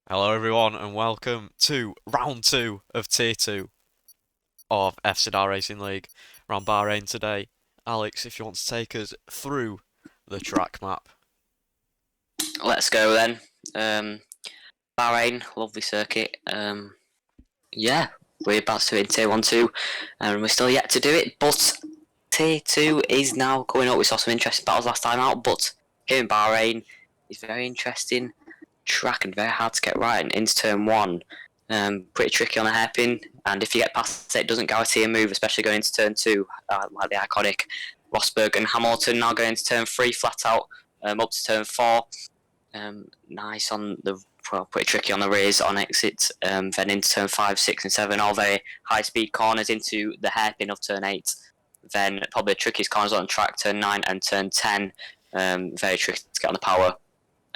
Hello everyone and welcome to round 2 of Tier 2 of FCDR Racing League around Bahrain today. Alex, if you want to take us through the track map. Let's go then. Bahrain, lovely circuit. Yeah, we're about to in Tier 1 2 and we're still yet to do it, but Tier 2 is now going up. We saw some interesting battles last time out, but here in Bahrain is very interesting track and very hard to get right. And into turn 1, pretty tricky on a hairpin, and if you get past it, it doesn't guarantee a move, especially going into turn 2, like the iconic Rosberg and Hamilton. Now going into turn 3 flat out, up to turn 4. Nice on the, well, pretty tricky on the rears on exit, then into turn 5, 6 and 7, all very high speed corners into the hairpin of turn 8. Then probably the trickiest corners on track, turn 9 and turn 10, very tricky to get on the power.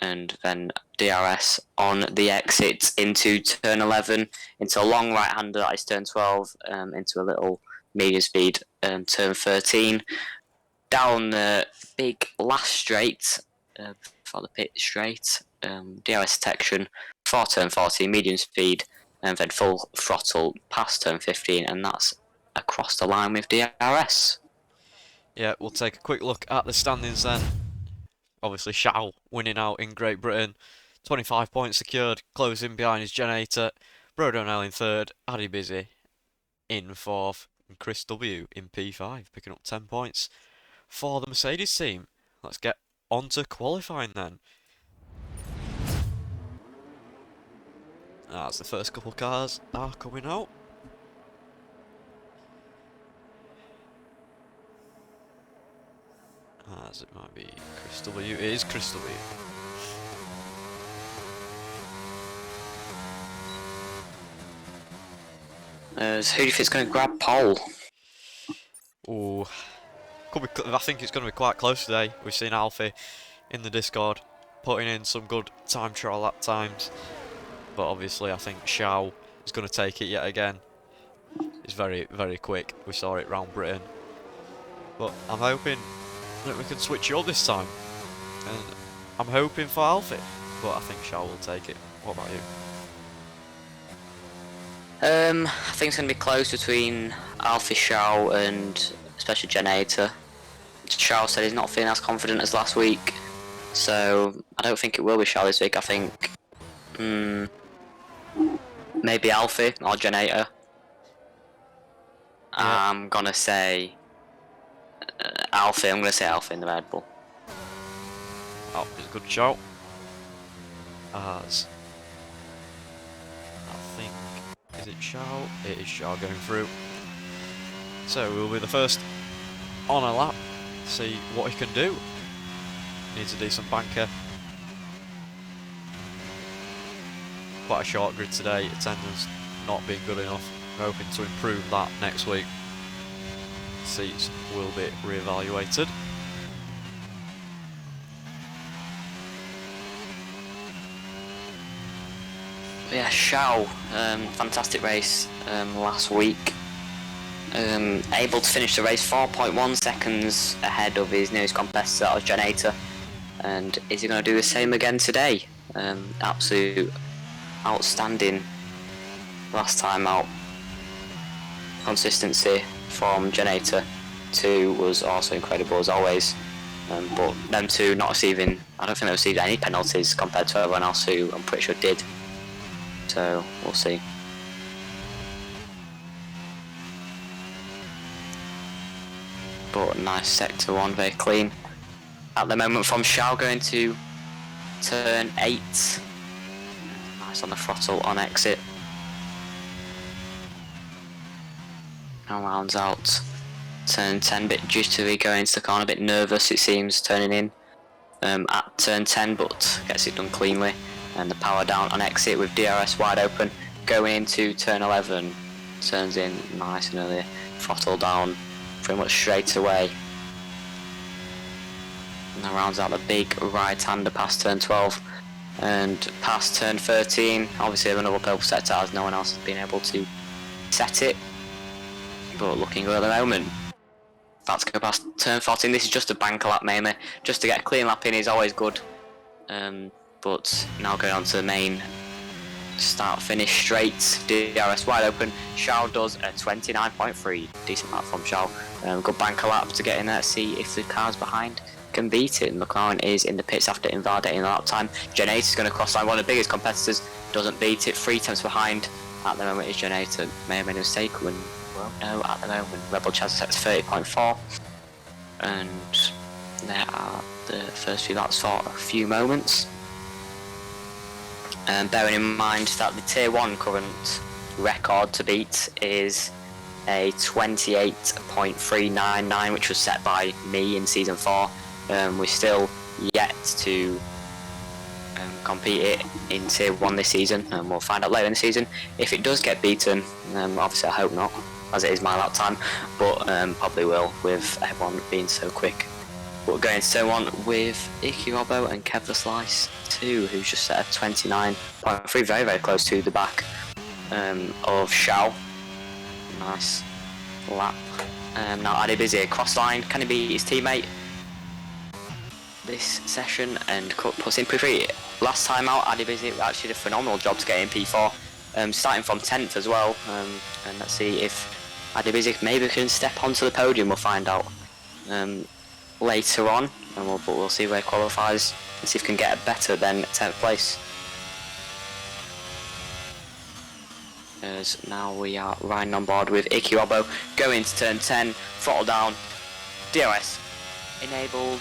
And then DRS on the exit into turn 11, into a long right hander, that is turn 12, into a little medium speed, turn 13. Down the big last straight, for the pit straight, DRS detection for turn 14, medium speed, and then full throttle past turn 15, and that's across the line with DRS. Yeah, we'll take a quick look at the standings then. Obviously Shao winning out in Great Britain, 25 points secured, closing behind his Gen 8. Bro Donnell in 3rd, Addy Busy in 4th, and Chris W in P5 picking up 10 points for the Mercedes team. Let's get on to qualifying then. As the first couple cars are coming out. As it might be Chris W. It is Chris W. So who do you think is going to grab pole? Oh, I think it's going to be quite close today. We've seen Alfie in the Discord putting in some good time trial lap times, but obviously I think Shao is going to take it yet again. He's very, very quick. We saw it round Britain, but I'm hoping that we can switch it up this time, and I'm hoping for Alfie, but I think Shao will take it. What about you? I think it's going to be close between Alfie, Shao and especially Genator. Shao said he's not feeling as confident as last week, so I don't think it will be Shao this week. I think maybe Alfie or Genator. Yeah. I'm going to say Alfie. I'm going to say Alfie in the Red Bull. Alfie's a good shout. As I think, is it Shao? It is Shao going through. So we'll be the first on a lap. See what he can do. Needs a decent banker. Quite a short grid today. Attendance not being good enough. I'm hoping to improve that next week. Seats will be re-evaluated. Yeah, Shao, fantastic race last week. Able to finish the race 4.1 seconds ahead of his nearest competitor, that was Genator. And is he going to do the same again today? Absolute outstanding last time out. Consistency from Genator 2 was also incredible as always. But them two not receiving, I don't think they received any penalties compared to everyone else who I'm pretty sure did. So we'll see. But nice sector 1, very clean. At the moment from Shao going to turn 8. Nice on the throttle on exit. Now rounds out turn 10, bit jittery going into the corner, a bit nervous it seems turning in at turn 10, but gets it done cleanly. And the power down on exit with DRS wide open, going into turn 11, turns in nice and early, throttle down pretty much straight away. And then rounds out the big right hander past turn 12 and past turn 13. Obviously another uphill sector as no one else has been able to set it, but looking good at the moment. About to go past turn 14. This is just a banker lap mainly, just to get a clean lap in is always good. But now going on to the main start finish straight. DRS wide open. Shao does a 29.3. Decent lap from Shao. Good banker lap to get in there. See if the cars behind can beat it. McLaren is in the pits after invalidating the lap time. Gen 8 is going to cross line. One of the biggest competitors doesn't beat it. 3 tenths behind at the moment is Gen 8. May have made a mistake. Won't know at the moment. Rebel Chaz sets 30.4. And there are the first few laps for a few moments. Bearing in mind that the Tier 1 current record to beat is a 28.399, which was set by me in Season 4. We're still yet to compete it in Tier 1 this season, and we'll find out later in the season if it does get beaten. Obviously I hope not, as it is my lap time, but probably will, with everyone being so quick. But we're going to turn 1 with Iki Robbo and Kev the Slice 2, who's just set a 29.3, very, very close to the back of Shao. Nice lap. Now Addy Busy cross line. Can he beat his teammate this session and puts in P3? Last time out, Addy Busy actually did a phenomenal job to get in P4, starting from 10th as well. And let's see if Addy Busy maybe can step onto the podium. We'll find out later on, and we'll see where he qualifies and see if he can get better than 10th place. As now we are riding on board with Iki Robbo, going to turn 10, throttle down, DRS enabled,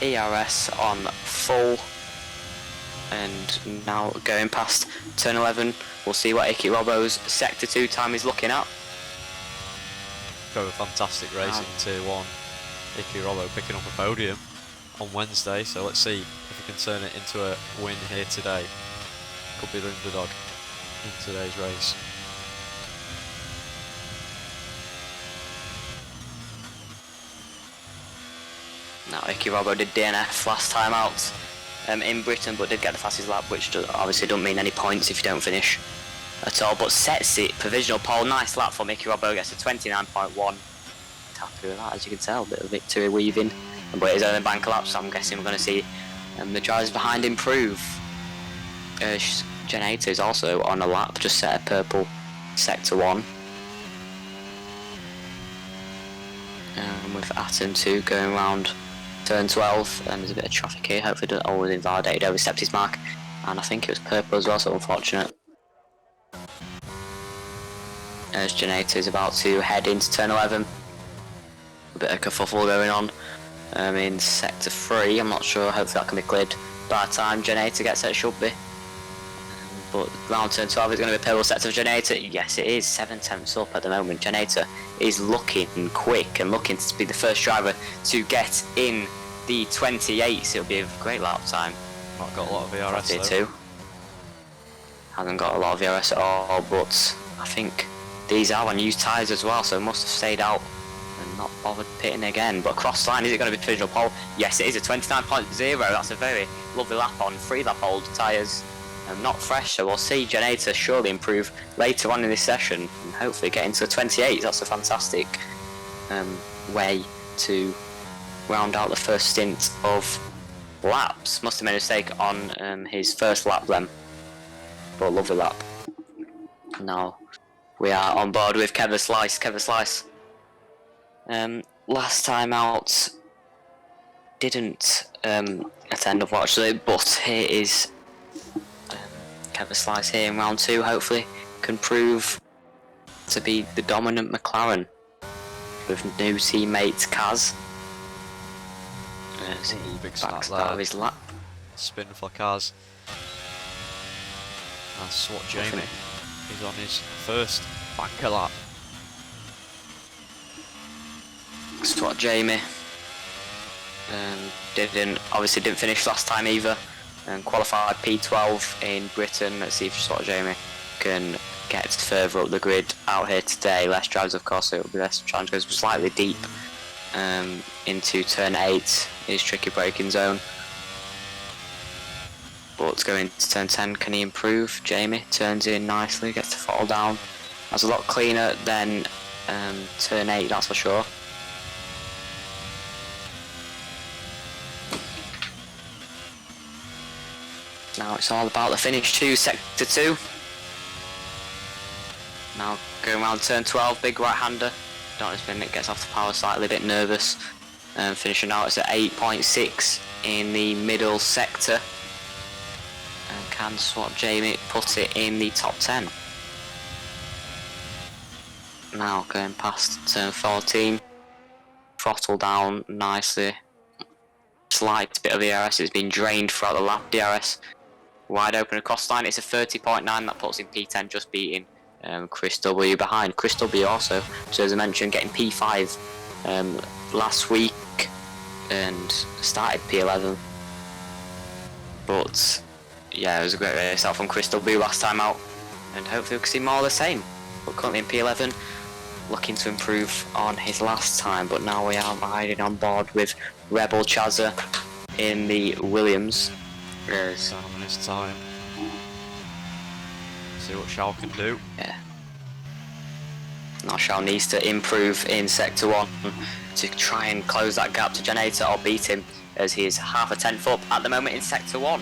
ERS on full, and now going past turn 11, we'll see what Iki Robbo's sector 2 time is looking at. Got a fantastic race in Tier 1. Iki Robbo picking up a podium on Wednesday, so let's see if we can turn it into a win here today. Could be the underdog in today's race. Now Iki Robbo did DNF last time out in Britain, but did get the fastest lap, which obviously don't mean any points if you don't finish at all, but sets it provisional pole. Nice lap from Iki Robbo, gets a 29.1. Happy with that, as you can tell, a bit of victory weaving, but it is only bank lap, so I'm guessing we're going to see the drivers behind improve. Gen 8 is also on a lap, just set a purple sector 1. With Atom 2 going around turn 12, and there's a bit of traffic here. Hopefully it doesn't always invalidate, overstepped his mark, and I think it was purple as well, so unfortunate. As Gen 8 is about to head into turn 11. A bit of kerfuffle going on in sector 3. I'm not sure, hopefully that can be cleared by the time Gen 8 gets there. It should be. But round turn 12 is going to be a purple sector of Gen 8. Yes, it is 7 tenths up at the moment. Gen 8 is looking quick and looking to be the first driver to get in the 28s. It'll be a great lap time. Not got a lot of VRS though. Too. Hasn't got a lot of VRS at all, but I think these are on used tyres as well, so it must have stayed out and not bothered pitting again. But cross line, is it going to be provisional pole? Yes, it is a 29.0. That's a very lovely lap on 3 lap old tyres. Not fresh, so we'll see Gen 8 surely improve later on in this session and hopefully get into the 28. That's a fantastic way to round out the first stint of laps. Must have made a mistake on his first lap then, but a lovely lap. Now we are on board with Kev the Slice. Kev the Slice, last time out didn't attend unfortunately, but here is Kev the Slice here in round 2. Hopefully can prove to be the dominant McLaren with new teammate Kaz. Big start of his lap. Spin for Kaz. And SWAT Jamie is on his first banker lap. SWAT Jamie obviously didn't finish last time either, and qualified P12 in Britain. Let's see if SWAT Jamie can get further up the grid out here today. Less drivers, of course, so it will be less challenge. Goes slightly deep into turn 8, his tricky braking zone. But going to turn 10, can he improve? Jamie turns in nicely, gets the throttle down. That's a lot cleaner than turn 8, that's for sure. Now it's all about the finish 2, sector 2. Now going around turn 12, big right-hander. Don't spin it, gets off the power slightly, a bit nervous. Finishing out as at 8.6 in the middle sector. And can Swat Jamie put it in the top 10? Now going past turn 14. Throttle down nicely. Slight bit of DRS, it's been drained throughout the lap. DRS wide open across the line, it's a 30.9, that puts in P10, just beating Chris W behind. Chris W also, so as I mentioned, getting P5 last week and started P11. But yeah, it was a great race out from Chris W last time out, and hopefully we can see more of the same. But currently in P11, looking to improve on his last time, but now we are riding on board with Rebel Chaza in the Williams. Yes. On his time. See what Shao can do. Yeah. Now Shao needs to improve in Sector 1 to try and close that gap to Generator or beat him, as he is half a tenth up at the moment in Sector 1.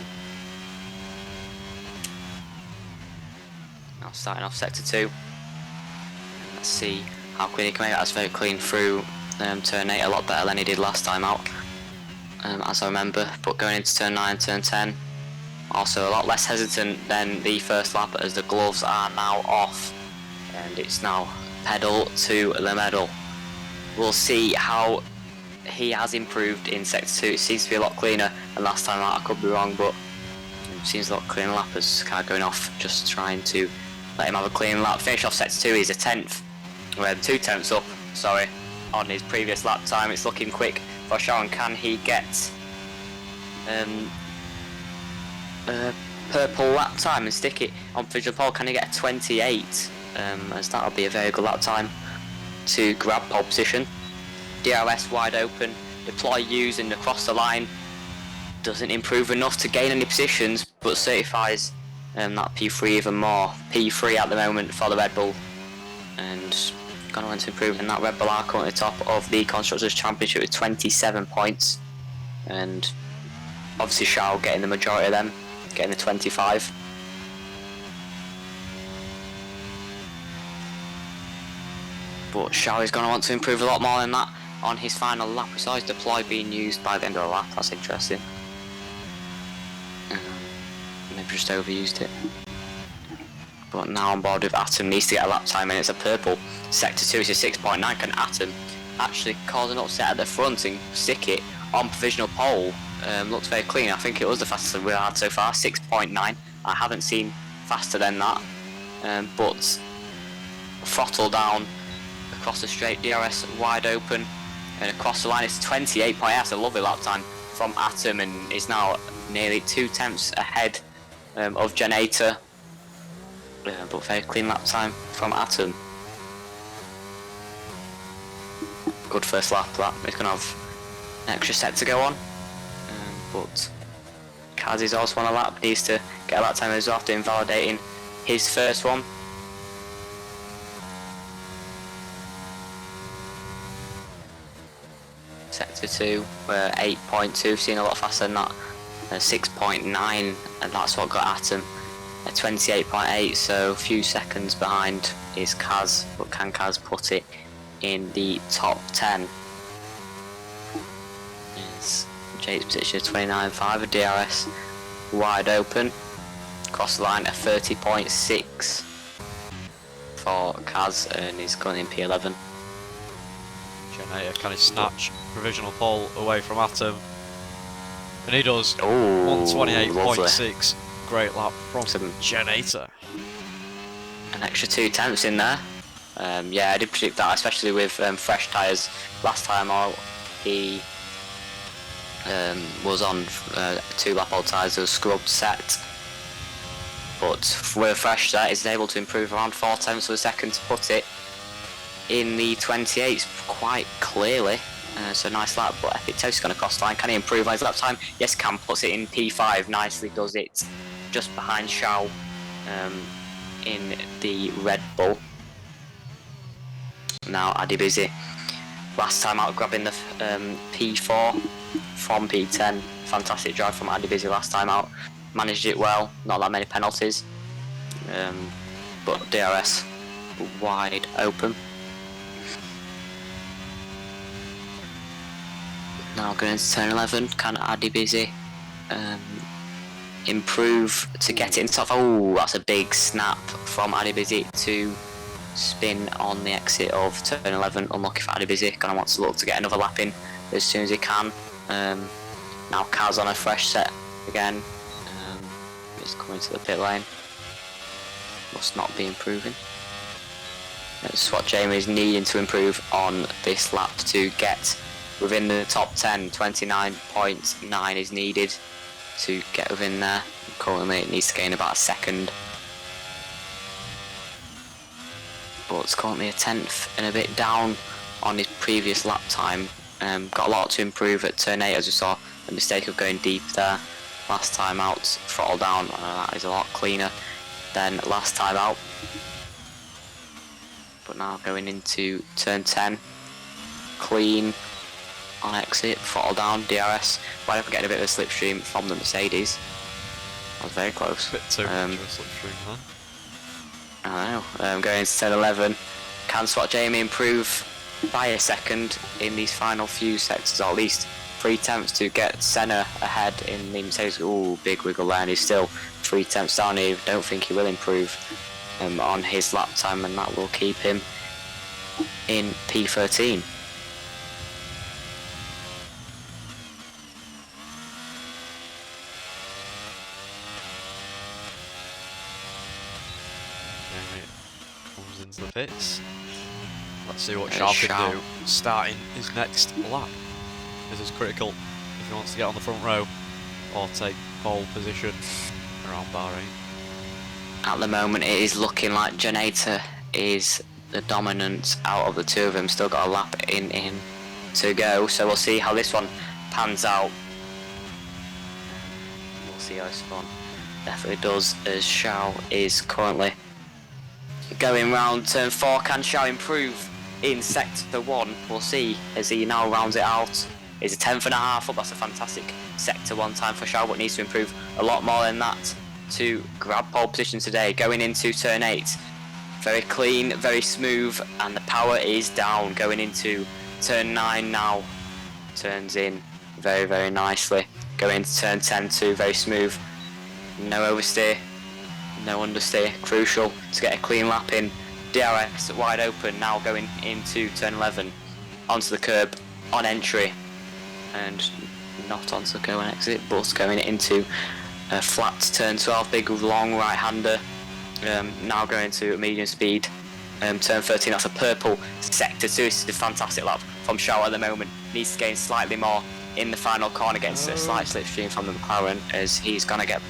Now starting off Sector 2. Let's see how clean he can make it. That's very clean through turn 8, a lot better than he did last time out, as I remember. But going into turn 9, turn 10, also a lot less hesitant than the first lap, as the gloves are now off and it's now pedal to the metal. We'll see how he has improved in Sector 2. It seems to be a lot cleaner than last time out. I could be wrong, but it seems a lot cleaner. Lappers kind of going off, just trying to let him have a clean lap. Finish off Sector 2, he's a 10th, we're 2 tenths up, sorry, on his previous lap time. It's looking quick for Sharon. Can he get purple lap time and stick it on visual pole? Can he get a 28? As that'll be a very good lap time to grab pole position. DRS wide open, deploy using across the line, doesn't improve enough to gain any positions, but certifies that P3 even more. P3 at the moment for the Red Bull, and gonna want to improve in that. Red Bull are currently top of the Constructors' Championship with 27 points, and obviously Shao getting the majority of them, getting the 25. But Shao is going to want to improve a lot more than that on his final lap. We saw his deploy being used by the end of the lap, that's interesting. Maybe just overused it. But now on board with Atom, needs to get a lap time, and it's a purple. Sector 2 is a 6.9. Can Atom actually cause an upset at the front and stick it on provisional pole? Looks very clean. I think it was the fastest we've had so far, 6.9. I haven't seen faster than that. But throttle down across the straight, DRS wide open, and across the line it's 28.8. That's a lovely lap time from Atom, and is now nearly 2 tenths ahead of Generator. But very clean lap time from Atom. Good first lap that. He's going to have an extra set to go on. But Kaz is also on a lap, needs to get a lap time as well after invalidating his first one. Sector 2, we're 8.2, seen a lot faster than that. 6.9, and that's what got Atom at 28.8, so a few seconds behind is Kaz, but can Kaz put it in the top 10? It's Jake's position 29.5, a DRS wide open, across the line at 30.6 for Kaz, and he's going in P11. Generator, can he snatch provisional pole away from Atom? And he does. Oh, 128.6. Great lap from Generator. An extra 2 tenths in there. Yeah, I did predict that, especially with fresh tyres. Last time out, he was on 2 lap old tyres, a scrubbed set. But with a fresh set, he's able to improve around 4 tenths of a second to put it in the 28s quite clearly. So nice lap, but Epic Toast is going to cross the line. Can he improve on his lap time? Yes, Cam puts it in P5, nicely does it, just behind Shao in the Red Bull. Now Addy Busy, last time out grabbing the P4 from P10. Fantastic drive from Addy Busy last time out, managed it well, not that many penalties, but DRS wide open. Now going into turn 11, can Adibisi improve to get it in top? Oh, that's a big snap from Adibisi to spin on the exit of turn 11. Unlucky for Adibisi, gonna want to look to get another lap in as soon as he can. Now Kaz on a fresh set again. He's coming to the pit lane. Must not be improving. That's what Jamie's needing to improve on this lap to get within the top 10. 29.9 is needed to get within there. Currently it needs to gain about a second. But it's currently a tenth and a bit down on his previous lap time. Got a lot to improve at turn 8, as we saw the mistake of going deep there last time out. Throttle down, that is a lot cleaner than last time out. But now going into turn 10, clean on exit, throttle down, DRS. Why don't we get a bit of a slipstream from the Mercedes? That was very close. A bit too much of a slipstream there. I know. Going into turn 11, can Swat Jamie improve by a second in these final few sectors, or at least 3 tenths to get Senna ahead in the Mercedes? Ooh, big wiggle there, and he's still 3 tenths down. I don't think he will improve on his lap time, and that will keep him in P13. Jamie comes into the pits. Let's see what Charles can do starting his next lap. This is critical if he wants to get on the front row or take pole position around Bahrain. At the moment it is looking like Janata is the dominant out of the two of them. Still got a lap in to go, so we'll see how this one pans out. We'll see how this one definitely does, as Shao is currently going round turn 4. Can Shao improve in sector 1? We'll see as he now rounds it out. Is a 10th and a half up. That's a fantastic sector 1 time for Shao, but needs to improve a lot more than that to grab pole position today. Going into turn 8, very clean, very smooth, and the power is down. Going into turn 9 now, turns in very, very nicely. Going into turn 10 too, very smooth. No oversteer, no understeer. Crucial to get a clean lap in. DRS wide open now, going into turn 11, onto the curb on entry, and not onto the curb on exit, but going into a flat turn 12, big long right hander. Now going to medium speed, turn 13. That's a purple sector 2. This is a fantastic lap from Shao at the moment. Needs to gain slightly more in the final corner, against a slight slipstream from the McLaren, as he's gonna get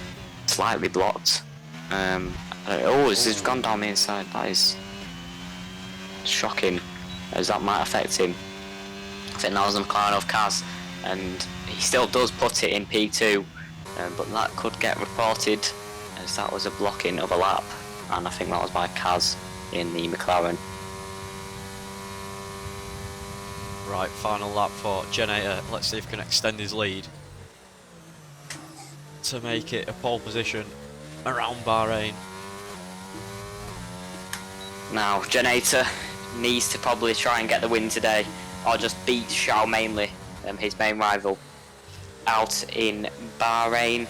slightly blocked. He's gone down the inside. That is shocking, as that might affect him. I think that was the McLaren of Kaz, and he still does put it in P2, but that could get reported as that was a blocking of a lap, and I think that was by Kaz in the McLaren. Right, final lap for Generator. Let's see if he can extend his lead to make it a pole position around Bahrain. Now, Janata needs to probably try and get the win today, or just beat Shao mainly, his main rival, out in Bahrain,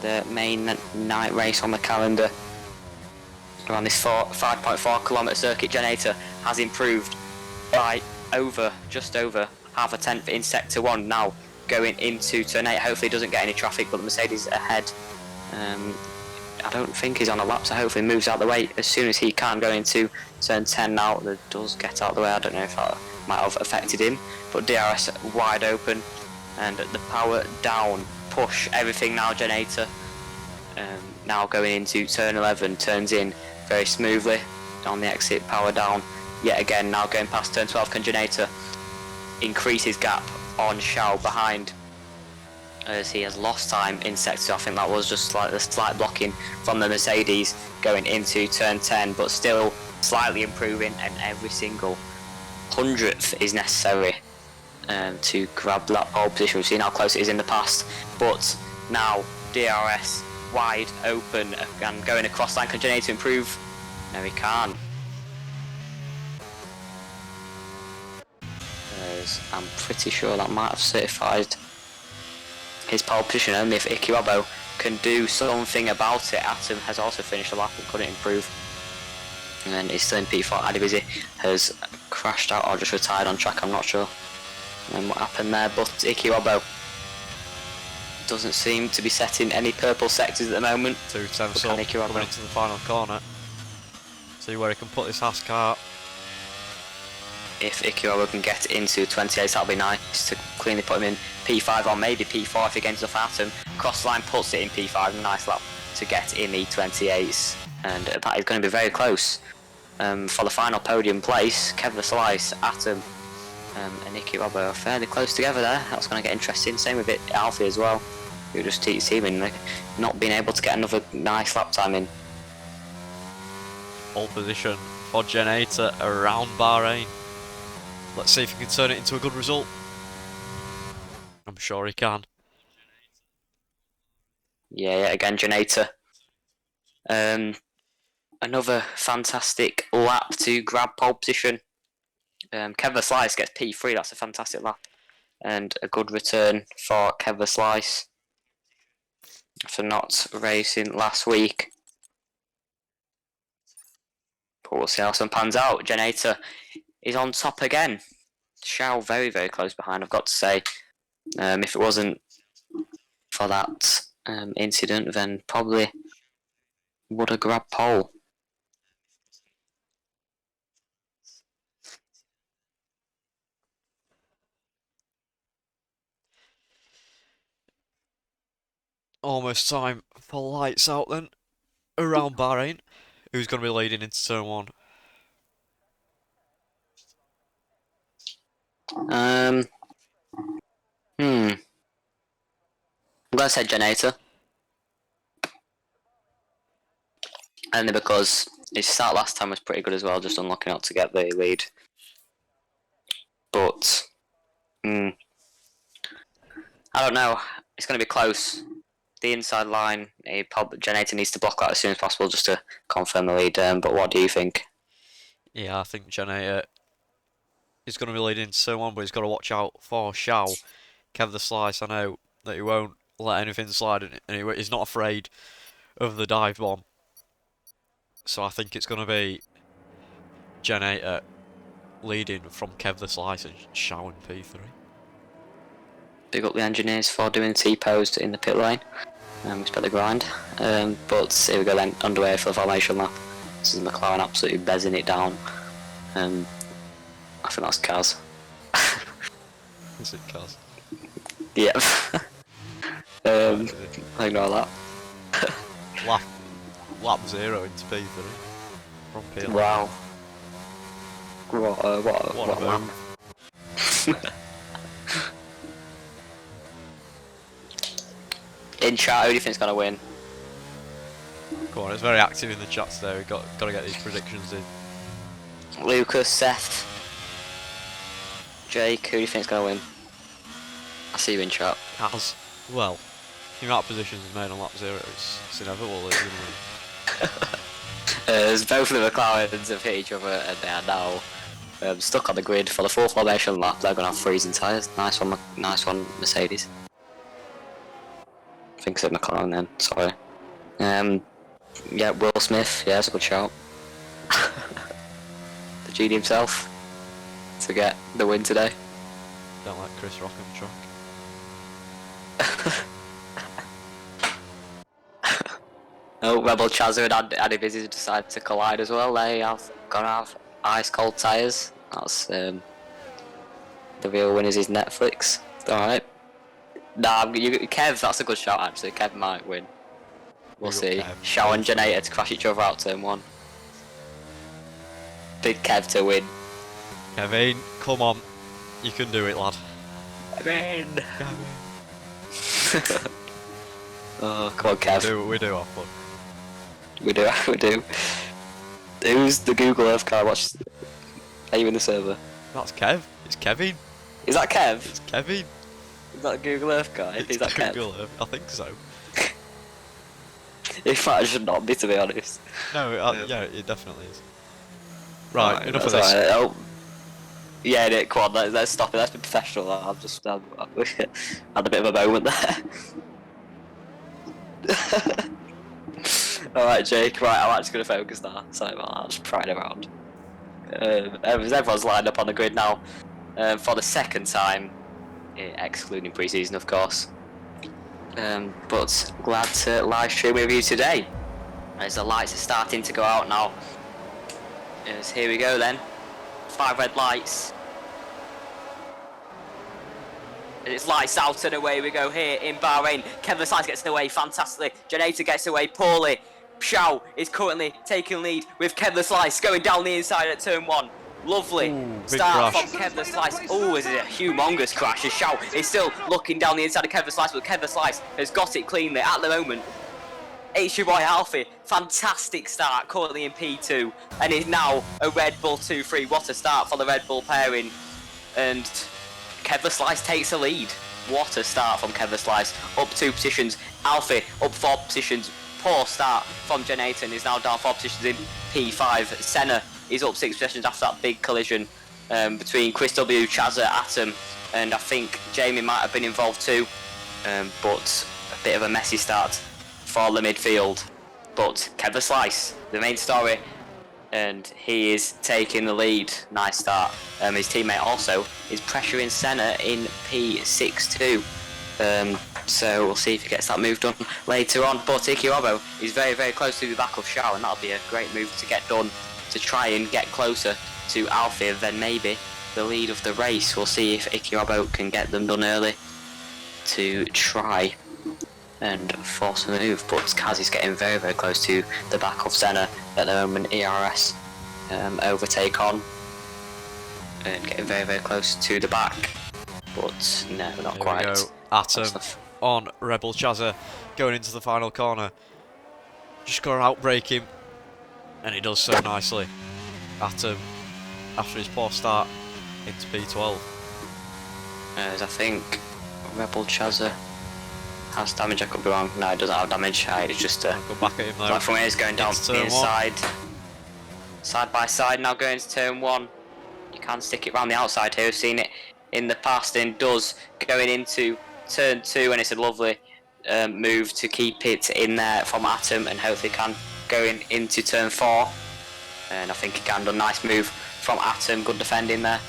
the main night race on the calendar. Around this 5.4 kilometre circuit, Janata has improved by just over half a tenth in sector 1. Now going into turn 8, hopefully he doesn't get any traffic, but the Mercedes ahead, I don't think he's on a lap, so hopefully he moves out the way as soon as he can. Going into turn 10 now, that does get out the way. I don't know if that might have affected him, but DRS wide open, and the power down, push everything now, Janata. Now going into turn 11, turns in very smoothly on the exit, power down yet again. Now going past turn 12, can Janata increase his gap on Shao behind, as he has lost time in sector 2. I think that was just a slight blocking from the Mercedes going into turn 10, but still slightly improving, and every single hundredth is necessary to grab that pole position. We've seen how close it is in the past, but now DRS wide open and going across line. Can Janata improve? No, he can't. because I'm pretty sure that might have certified his pole position. And if Ikiwabo can do something about it, Atom has also finished the lap and couldn't improve. And he's still in P4. Adibisi has crashed out or just retired on track, I'm not sure what happened there, but Ikiwabo doesn't seem to be setting any purple sectors at the moment. 2 tenths up, coming into the final corner. See where he can put this Haas car. If Ikiwabo can get into 28, that'll be nice to cleanly put him in P5 or maybe P4 if he gains enough Atom. Cross line puts it in P5, nice lap to get in the 28s, and that is going to be very close for the final podium place. Kevin Slice, Atom and Ikiwabo are fairly close together there. That's going to get interesting. Same with Alfie as well, who just teaming, like, not being able to get another nice lap time in. Pole position for Generator around Bahrain. Let's see if he can turn it into a good result. I'm sure he can. Yeah, again, Generator. Another fantastic lap to grab pole position. Kevin Slice gets P3, that's a fantastic lap. And a good return for Kevin Slice after not racing last week. But we'll see how some pans out. Generator is on top again. Shao very, very close behind, I've got to say. If it wasn't for that incident, then probably would have grabbed pole. Almost time for lights out then. Around Bahrain. Who's going to be leading into turn 1? I'm going to say Generator. Only because his start last time was pretty good as well, just unlocking out to get the lead. But, I don't know. It's going to be close. The inside line, Generator needs to block that as soon as possible just to confirm the lead. But what do you think? Yeah, I think Generator is going to be leading into turn 1, but he's got to watch out for Shao. Kev the Slice, I know that he won't let anything slide, and he's not afraid of the dive bomb. So I think it's going to be Generator leading from Kev the Slice and Shao in P3. Big up the engineers for doing T-pose in the pit lane. Respect the grind. But here we go then, underway for the formation lap. This is McLaren absolutely bezzing it down. I think that's Kaz. Is it Kaz? Yep. Ignore that. Lap 0 into P3 from P3. Wow. What a lap. In chat, who do you think's gonna win? Come on, it's very active in the chat today. We've got to get these predictions in. Lucas, Seth, Jake, who do you think's gonna win? I see you in chat. As well, the amount of positions he's made on lap 0, it's inevitable that he's going to win. As both of the McLarens have hit each other and they are now stuck on the grid for the full formation lap. They're going to have freezing tyres. Nice one, Mercedes. I think it's McLaren then, sorry. Yeah, Will Smith, yeah, that's a good shout. The GD himself to get the win today. Don't like Chris Rock on the track. Oh, Rebel Chazza and Adibisi decided to collide as well. They have gonna have ice cold tyres. That's the real winners is Netflix. Alright. Nah, Kev, that's a good shout actually. Kev might win. We'll see. Shao and Generator to crash each other out turn 1. Big Kev to win. Kevin, come on. You can do it, lad. Kevin! Oh, come on, Kev. We do have fun. We do. Who's the Google Earth guy? Are you in the server? That's Kev. It's Kevin. Is that Kev? It's Kevin. Is that Google Earth guy? Is that Kev? Google Earth. I think so. In fact, it should not be, to be honest. No, yeah, it definitely is. Right, enough of this. Right. Oh. Yeah, come on, let's stop it. Let's be professional. I've just had a bit of a moment there. Alright, Jake, right, I'm actually going to focus now. Sorry about that, I'll just pride around. Everyone's lined up on the grid now for the second time, excluding pre-season, of course. But glad to live stream with you today, as the lights are starting to go out now. As here we go then, 5 red lights. And it's lights out and away we go here in Bahrain. Kevin Science gets away fantastically. Janator gets away poorly. Pshao is currently taking lead with Kevin Slice going down the inside at turn 1. Lovely start from Kevin Slice. Oh, this is a humongous crash. As Pshao is still looking down the inside of Kevin Slice, but Kevin Slice has got it cleanly at the moment. HUY Alfie, fantastic start, currently in P2, and is now a Red Bull 2-3. What a start for the Red Bull pairing. And Kevlar Slice takes the lead. What a start from Kevlar Slice. Up 2 positions. Alfie up 4 positions. Poor start from Jonathan. Is now down 4 positions in P5. Senna is up 6 positions after that big collision between Chris W, Chazza, Atom, and I think Jamie might have been involved too. But a bit of a messy start for the midfield. But Kevlar Slice, the main story, and he is taking the lead. Nice start. His teammate also is pressuring Senna in P6 too. So we'll see if he gets that move done later on. But Ikirobo is very, very close to the back of Shao, and that'll be a great move to get done to try and get closer to Alfie, then maybe the lead of the race. We'll see if Ikirobo can get them done early to try and force a move, but Kaz is getting very, very close to the back of Senna at the moment. ERS overtake on and getting very, very close to the back, but no, not Here quite. We go. Atom on Rebel Chazza going into the final corner. Just got to outbrake him, and he does so nicely. Atom, after his poor start, into P12. As I think Rebel Chazza has damage. I could be wrong. No, it doesn't have damage. It's just Go back at him though. From here is going down the inside. Side by side now going to turn 1. You can stick it around the outside here. We've seen it in the past and does going into turn 2, and it's a lovely move to keep it in there from Atom, and hopefully can going into turn 4. And I think he can do a nice move from Atom. Good defending there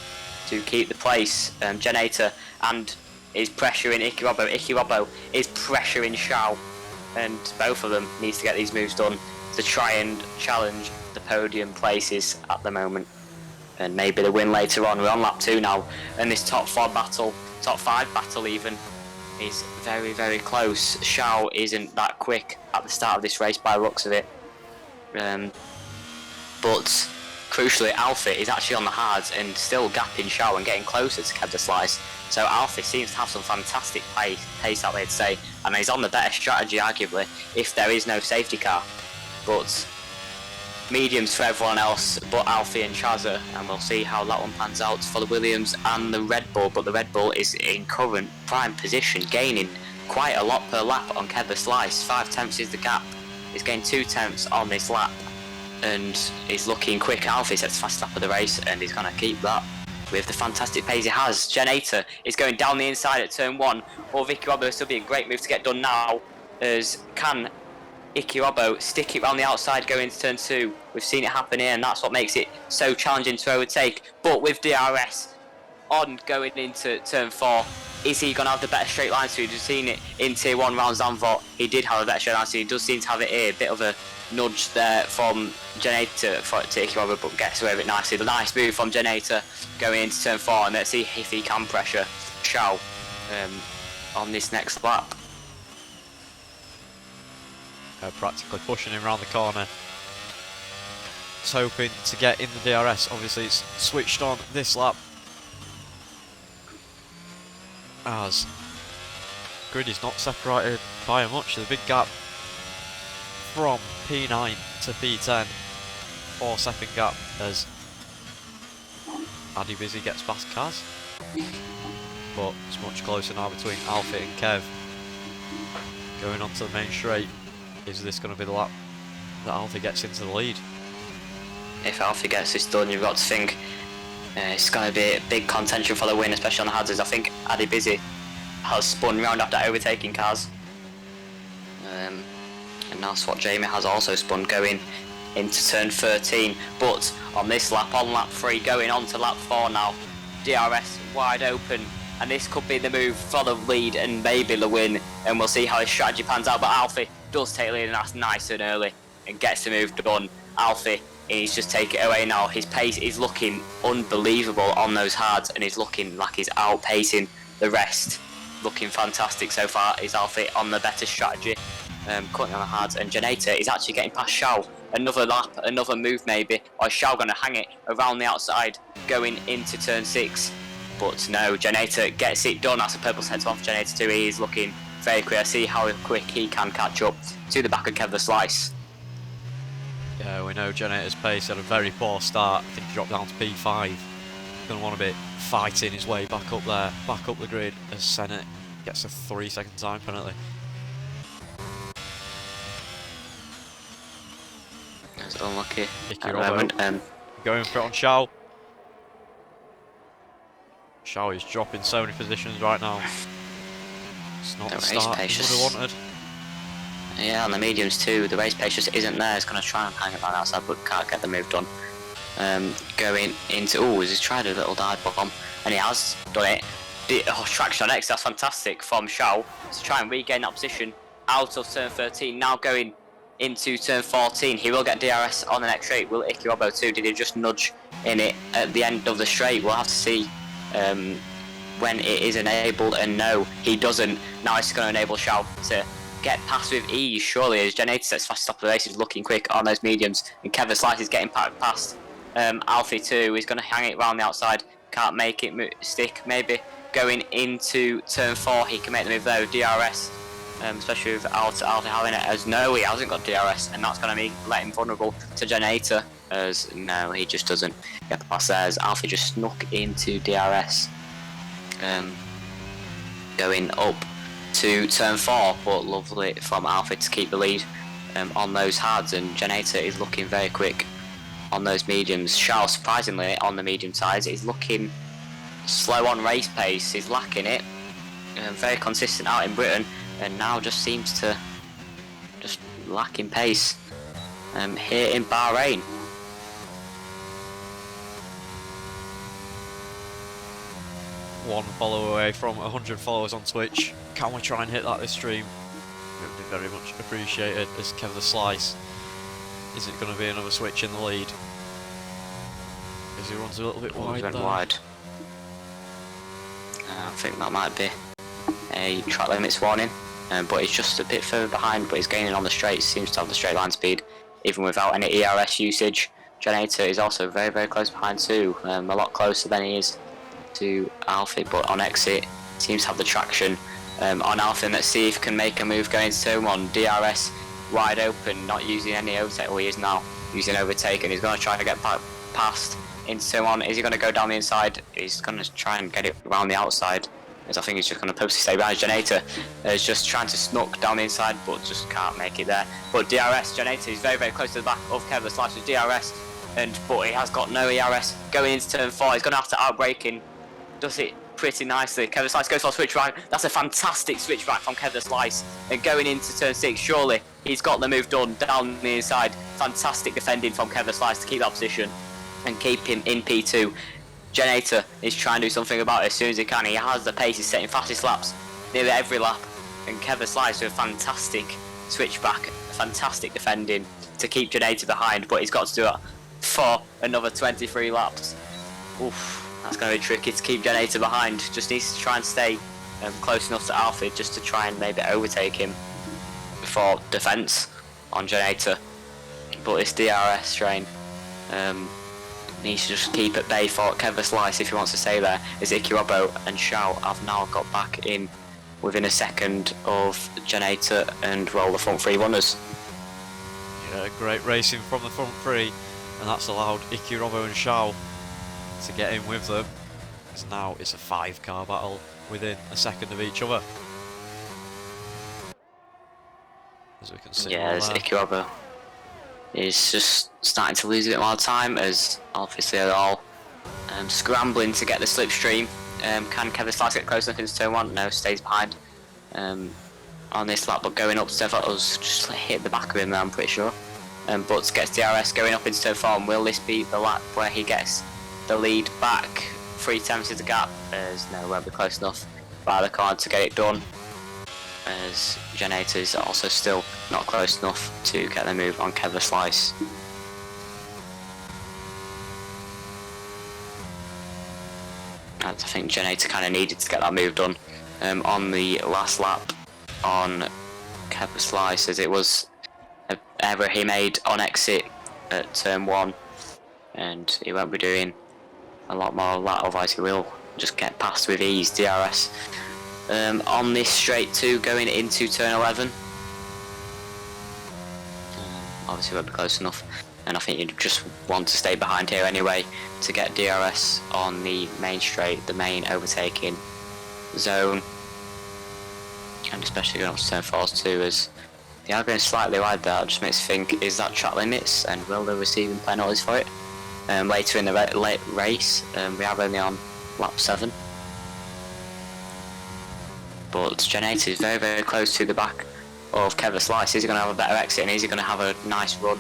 to keep the place. Generator and is pressuring Ikirobo. Ikirobo is pressuring Shao, and both of them needs to get these moves done to try and challenge the podium places at the moment, and maybe the win later on. We're on lap 2 now, and this top 4 battle, top 5 battle even, is very, very close. Shao isn't that quick at the start of this race by the looks of it, but crucially Alfie is actually on the hards and still gapping Shao and getting closer to Kevlar Slice. So Alfie seems to have some fantastic pace out there to say, and he's on the better strategy arguably if there is no safety car. But mediums for everyone else but Alfie and Chazza, and we'll see how that one pans out for the Williams and the Red Bull. But the Red Bull is in current prime position, gaining quite a lot per lap on Kevlar Slice. 5 tenths is the gap. He's gained 2 tenths on this lap, and he's looking quick. Alfie sets fast lap of the race, and he's going to keep that with the fantastic pace he has. Generator is going down the inside at turn 1. Or Ikirobo will still be a great move to get done now, as can Ikirobo stick it around the outside going into turn 2. We've seen it happen here, and that's what makes it so challenging to overtake. But with DRS on going into turn 4, is he going to have the better straight line speed? We've seen it in tier 1 rounds Zandvoort. He did have a better straight line speed. He does seem to have it here. A bit of a nudge there from Generator to Ikirobo, but gets away with it nicely. The nice move from Generator going into turn 4, and let's see if he can pressure Shao on this next lap. Practically pushing him around the corner. Just hoping to get in the DRS. Obviously it's switched on this lap, as grid is not separated by much. There's a big gap from P9 to P10, 4-second gap, as Addy Busy gets past Kaz, but it's much closer now between Alfie and Kev. Going on to the main straight, is this going to be the lap that Alfie gets into the lead? If Alfie gets this done, you've got to think It's going to be a big contention for the win, especially on the hazards. I think Addy Busy has spun round after overtaking cars. And that's what Jamie has also spun going into turn 13. But on this lap, on lap 3, going on to lap 4 now, DRS wide open. And this could be the move for the lead and maybe the win. And we'll see how his strategy pans out. But Alfie does take the lead, and that's nice and early and gets the move done. Alfie, he's just take it away now. His pace is looking unbelievable on those hards, and he's looking like he's outpacing the rest. Looking fantastic so far. Is Alfie on the better strategy? Cutting on the hards, and Janator is actually getting past Shao. Another lap, another move maybe, or is Shao going to hang it around the outside going into turn 6? But no, Janator gets it done. That's a purple centre off Janator 2. He is looking very quick. I see how quick he can catch up to the back of Kev the Slice. Yeah, we know Janator's pace had a very poor start. I think he dropped down to P5. Going to want to be fighting his way back up there, back up the grid as Senate gets a 3-second time penalty. That's unlucky Icky at the moment. Going for it on Shao. Shao is dropping so many positions right now. It's not the start he would have wanted. Yeah, on the mediums too, the race pace just isn't there. It's going to try and hang it around outside, but can't get the move done. Going into, he's tried a little dive bomb, and he has done it. Traction on X, that's fantastic from Shao to try and regain that position out of turn 13. Now going into turn 14, he will get DRS on the next straight. Will Icky Robbo too? Did he just nudge in it at the end of the straight? We'll have to see when it is enabled, and no, he doesn't. Now it's going to enable Shao to get past with ease, surely, as Janator sets fast top of the race. Is looking quick on those mediums, and Kevin Slice is getting past Alfie too. He's going to hang it round the outside, can't make it stick. Maybe going into turn 4 he can make the move though. DRS, especially with Alfie having it, as no, he hasn't got DRS, and that's going to let him vulnerable to Janator, as no, he just doesn't get past there, as Alfie just snuck into DRS. Going up to turn 4, but lovely from Alfie to keep the lead on those hards, and Janator is looking very quick on those mediums. Shao, surprisingly, on the medium sides, he's looking slow on race pace, he's lacking it. Very consistent out in Britain, and now just seems to just lack in pace here in Bahrain. One follow away from 100 followers on Twitch. Can we try and hit that this stream? It would be very much appreciated, as Kev the Slice. Is it going to be another switch in the lead? Because he runs a little bit wide there. I think that might be a track limits warning, but he's just a bit further behind, but he's gaining on the straight. Seems to have the straight line speed even without any ERS usage. Janator is also very, very close behind too, a lot closer than he is to Alfie, but on exit seems to have the traction on Alfie. Let's see if he can make a move going to turn 1. DRS wide open, not using any overtake. Well, he is now using overtake, and he's going to try to get past into turn 1. Is he going to go down the inside? He's going to try and get it around the outside, as I think he's just going to purposely stay behind. Janator is just trying to snuck down the inside, but just can't make it there. But DRS, Janator is very, very close to the back of Kevin Slash with DRS, but he has got no ERS going into turn 4. He's going to have to outbrake him. Does it pretty nicely. Kevin Slice goes for a switch right. That's a fantastic switch back from Kevin Slice. And going into turn 6, surely he's got the move done down the inside. Fantastic defending from Kevin Slice to keep that position and keep him in P2. Janator is trying to do something about it as soon as he can. He has the pace, he's setting fastest laps nearly every lap. And Kevin Slice with a fantastic switch back, fantastic defending to keep Janator behind, but he's got to do it for another 23 laps. Oof. That's going to be tricky to keep Janator behind. Just needs to try and stay close enough to Alfie just to try and maybe overtake him for defence on Janator. But it's DRS train. Needs to just keep at bay for Kevin Slice if he wants to stay there. As Icky Robbo and Shao have now got back in within a second of Janator and roll the front 3 runners. Yeah, great racing from the front 3, and that's allowed Icky Robbo and Shao to get in with them. So now it's a 5-car battle within a second of each other. As we can see. Yeah, as Icky Robbo is just starting to lose a bit more time, as obviously they're all Scrambling to get the slipstream. Can Kevin Slice get close enough into turn 1? No, stays behind on this lap, but going up to Stefan was just hit the back of him, I'm pretty sure. But gets DRS going up into turn 4, and will this be the lap where he gets the lead back? 3 tenths is the gap, as no, won't be close enough by the car to get it done, as Generator is also still not close enough to get the move on Kevin Slice. I think Generator kind of needed to get that move done on the last lap on Kevin Slice, as it was an error he made on exit at turn 1, and he won't be doing a lot more of that, otherwise he will just get past with ease. DRS on this straight 2 going into turn 11. Obviously won't be close enough, and I think you just want to stay behind here anyway to get DRS on the main straight, the main overtaking zone, and especially going up to turn 4s too, as they are going slightly wide there. It just makes me think, is that track limits, and will they receiving penalties for it? Later in the race, we are only on lap 7, but Generator is very, very close to the back of Kevin Slice. Is he going to have a better exit, and is he going to have a nice run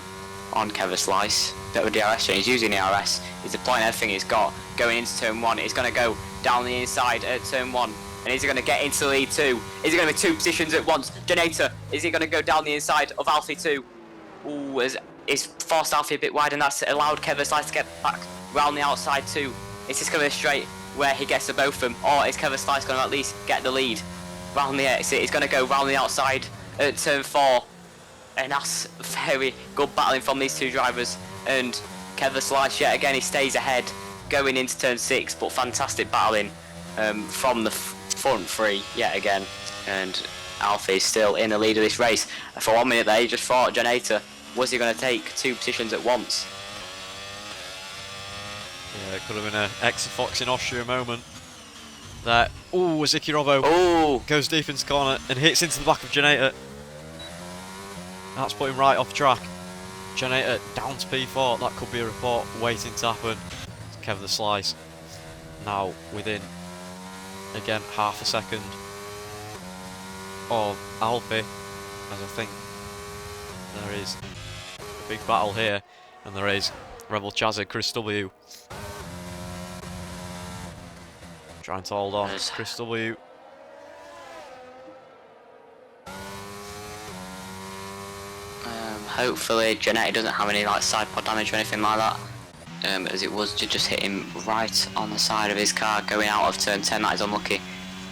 on Kevin Slice? Bit of a DRS change. He's using the DRS. He's deploying everything he's got going into turn 1. He's going to go down the inside at turn 1, and is he going to get into the lead 2? Is he going to be 2 positions at once? Generator, is he going to go down the inside of Alfie 2? Ooh, is forced Alfie a bit wide, and that's allowed Kevin Slice to get back round the outside too. Is this going to be a straight where he gets to both of them, or is Kevin Slice going to at least get the lead round the exit? He's going to go round the outside at turn 4, and that's very good battling from these 2 drivers. And Kevin Slice, yet again, he stays ahead going into turn 6, but fantastic battling from the front 3 yet again. And Alfie is still in the lead of this race. For 1 minute there, he just thought, Generator, was he going to take 2 positions at once? Yeah, it could have been an exit Fox in Austria moment. There. Ooh, Ziki Robbo goes deep into the corner and hits into the back of Generator. That's put him right off track. Generator down to P4. That could be a report waiting to happen. Kevin the Slice now within, again, half a second of Alfie, as I think there is a big battle here, and there is Rebel Chazza, Chris W. Trying to hold on. Chris W. Hopefully Generator doesn't have any like side pod damage or anything like that, as it was to just hit him right on the side of his car going out of turn 10. That is unlucky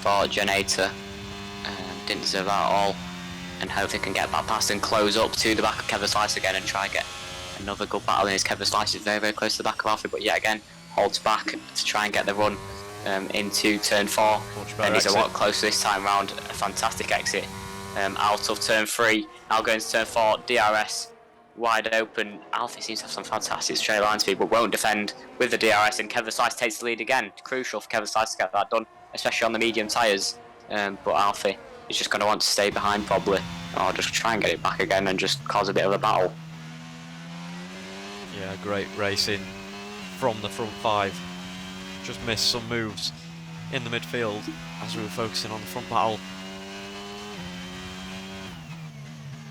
for Generator. Didn't deserve that at all, and hopefully can get back past and close up to the back of Kevin Slice again and try and get another good battle in. His Kevin Slice is very, very close to the back of Alfie, but yet again holds back to try and get the run into turn 4, and he's a lot closer this time round. A fantastic exit out of turn 3, now going to turn 4, DRS wide open. Alfie seems to have some fantastic straight line speed, but won't defend with the DRS, and Kevin Slice takes the lead again. Crucial for Kevin Slice to get that done, especially on the medium tyres, but Alfie is just going to want to stay behind probably, or just try and get it back again and just cause a bit of a battle. Yeah, great racing from the front 5. Just missed some moves in the midfield as we were focusing on the front battle.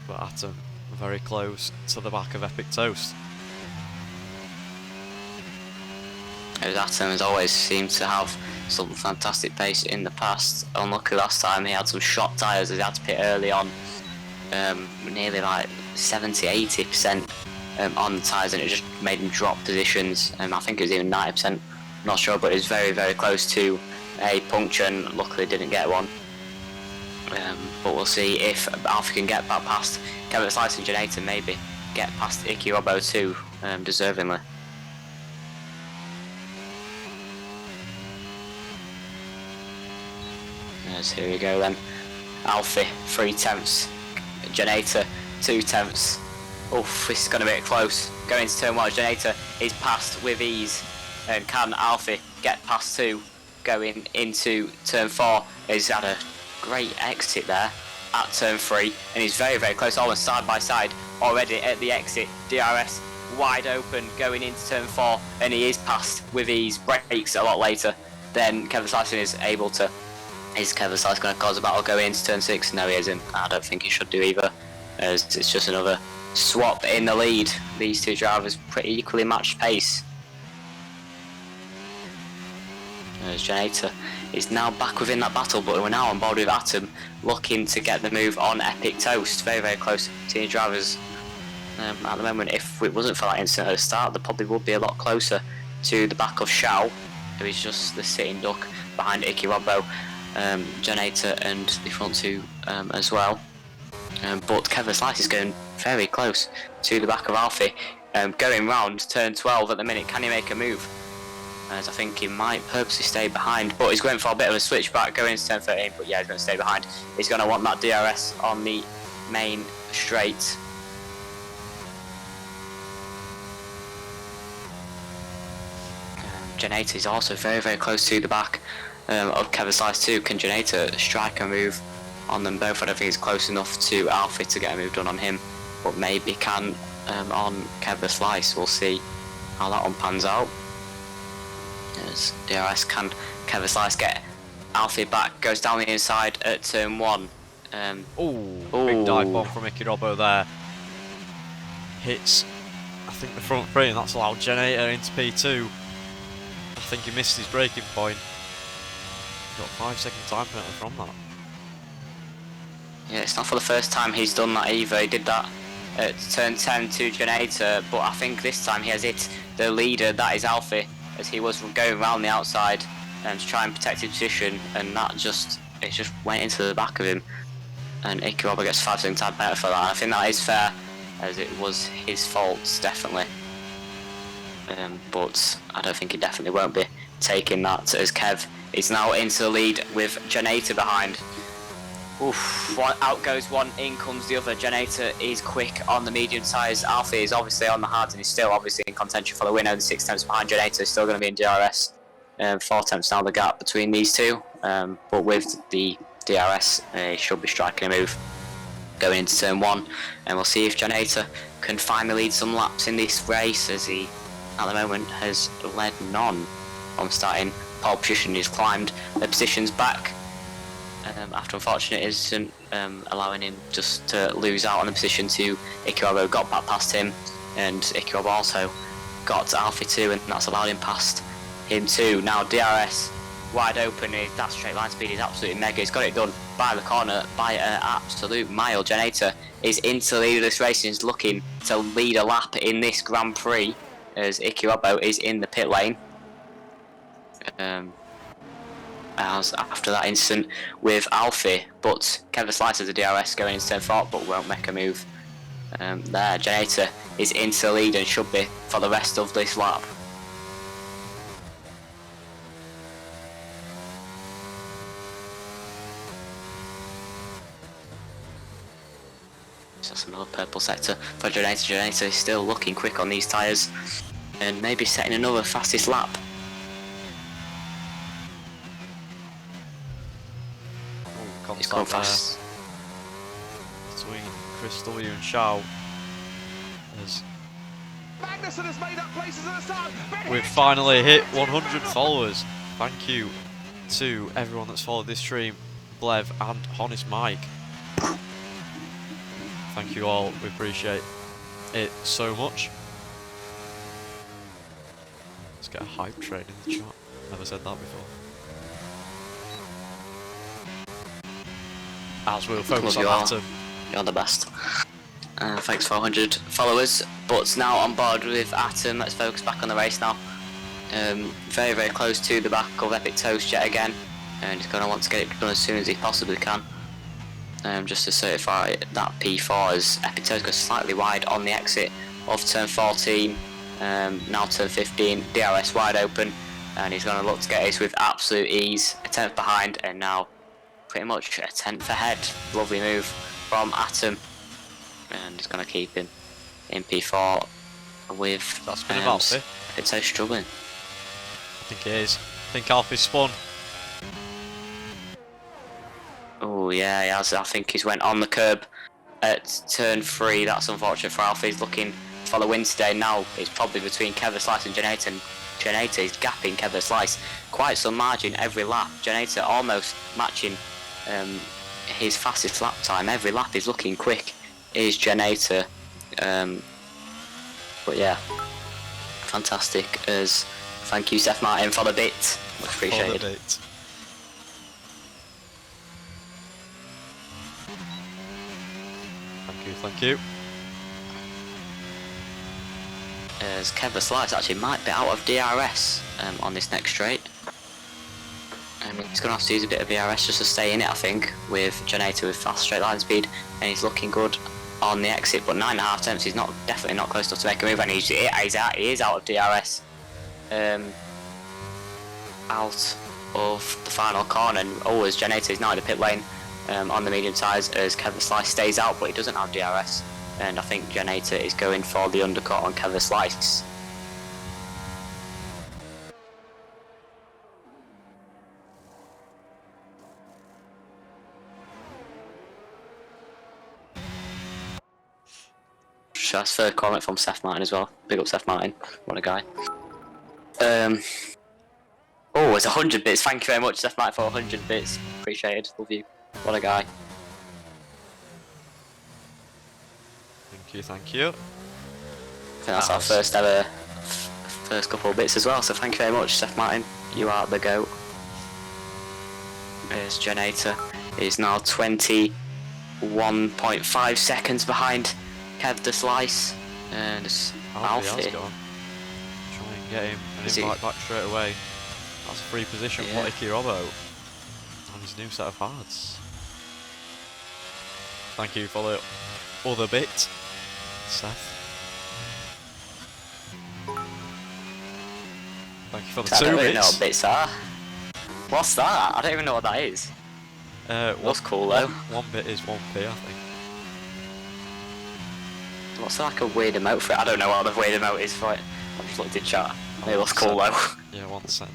But Atom very close to the back of Epic Toast. Atom has always seemed to have some fantastic pace in the past. Unlucky last time he had some shot tyres as he had to pit early on, nearly like 70-80% on the tyres, and it just made him drop positions. I think it was even 90%, not sure, but it was very, very close to a puncture, and luckily didn't get one. But we'll see if Alfie can get back past Kevin Slice and Generator, maybe get past Icky Robbo too, deservingly. Yes, here we go then. Alfie 3 tenths, Generator 2 tenths. Oof, this is going to be close. Going to turn 1, Generator is passed with ease, and can Alfie get past 2 going into turn 4? He's had a great exit there at turn 3, and he's very, very close, almost side by side already at the exit. DRS wide open going into turn 4, and he is passed with his brakes a lot later than Kevin Slice is able to. Is Kevin Slice going to cause a battle going into turn 6? No, he isn't. I don't think he should do either, as it's just another swap in the lead. These two drivers pretty equally matched pace. As Janator is now back within that battle, but we're now on board with Atom, looking to get the move on Epic Toast. Very, very close to the drivers at the moment. If it wasn't for that incident at the start, they probably would be a lot closer to the back of Shao, who is just the sitting duck behind Icky Robbo, Janator and the front two as well. But Kevin Slice is going very close to the back of Alfie, going round turn 12 at the minute. Can he make a move? As I think he might purposely stay behind, but he's going for a bit of a switchback going into turn 13, but yeah, he's going to stay behind. He's going to want that DRS on the main straight. Janator is also very, very close to the back of Kevin Slice too. Can Janator strike a move on them both? I don't think it's close enough to Alfie to get a move done on him, but maybe can on Kevin Slice. We'll see how that one pans out. As DRS, can Kevin Slice get Alfie back? Goes down the inside at turn 1. Big dive bomb from Icky Robbo there. Hits, I think, the front three, and that's allowed Janator into P2. I think he missed his braking point. Got 5-second time penalty from that. Yeah, it's not for the first time he's done that either. He did that at turn 10 to Janator, but I think this time he has hit the leader, that is Alfie, as he was going around the outside to try and protect his position, and that just went into the back of him, and Icky Robbo gets 5-second time penalty for that. And I think that is fair, as it was his fault, definitely. But I don't think he definitely won't be taking that, as Kev is now into the lead with Janator behind. Oof, one out goes one, in comes the other. Janator is quick on the medium tyres. Alfie is obviously on the hards and he's still obviously in contention for the win. Only 6 tenths behind Janator, is still going to be in DRS. 4 tenths now the gap between these two. But with the DRS, he should be striking a move going into turn 1. And we'll see if Janator can finally lead some laps in this race, as he at the moment has led none from starting pole position. He's climbed the positions back after unfortunate incident allowing him just to lose out on the position to Icky Robbo. Got back past him, and Icky Robbo also got to Alfie too, and that's allowed him past him too. Now DRS wide open, that straight line speed is absolutely mega. He's got it done by the corner by an absolute mile. Janator is into the lead of this race and is looking to lead a lap in this Grand Prix, as Icky Robbo is in the pit lane. As after that incident with Alfie, but Kevin Slice has a DRS going into turn 4, but won't make a move there. Janator is into the lead and should be for the rest of this lap. So that's another purple sector for Janator. Janator is still looking quick on these tyres and maybe setting another fastest lap. He's going fast between Chris W and Shao. We've finally hit 100 followers. Thank you to everyone that's followed this stream, Blev and Honest Mike. Thank you all, we appreciate it so much. Let's get a hype train in the chat. Never said that before. As we'll focus on Atom. You're the best. Thanks for 100 followers. But now on board with Atom. Let's focus back on the race now. Very, very close to the back of Epic Toast yet again. And he's going to want to get it done as soon as he possibly can. Just to certify that P4, as Epic Toast goes slightly wide on the exit of turn 14. Now turn 15, DRS wide open. And he's going to look to get this with absolute ease. A tenth behind, and now pretty much a tenth ahead. Lovely move from Atom, and he's going to keep him in P4 with that's been about it. It's so struggling. I think it is. I think Alfie spun. Oh yeah, he has. I think he's went on the curb at turn 3. That's unfortunate for Alfie. He's looking for the win today. Now it's probably between Kevin Slice and Janata, and Janata is gapping Kevin Slice quite some margin every lap. Janata almost matching his fastest lap time. Every lap is looking quick. Is Janata, but yeah, fantastic. As thank you, Seth Martin, for the bit. Much appreciated. For the bit. Thank you. As Kevin Slice actually might be out of DRS on this next straight. He's going to have to use a bit of DRS just to stay in it, I think, with Janata with fast straight line speed, and he's looking good on the exit, but 9.5 attempts, he's definitely not close enough to make a move, and he is out of DRS. Out of the final corner, and as Janata is now in the pit lane on the medium tyres, as Kevin Slice stays out, but he doesn't have DRS. And I think Janata is going for the undercut on Kevin Slice. That's third comment from Seth Martin as well. Big up Seth Martin, what a guy. Oh, it's 100 bits. Thank you very much, Seth Martin, for 100 bits. Appreciated. Love you. What a guy. Thank you. I think that's our first ever first couple of bits as well, so thank you very much, Seth Martin. You are the GOAT. There's Janata. Is now 21.5 seconds behind Kev the Slice. And Alfie. Try and get him and invite back straight away. That's a free position for Icky Robbo on his new set of hards. Thank you for the other bit, Seth. Thank you for the 2 bits. I don't really know what bits are. What's that? I don't even know what that is. What's cool though? One bit is 1p, I think. What's like a weird emote for it? I don't know what the weird emote is for it. I've just looked in chat. It looks cool though. Yeah, 1 cent.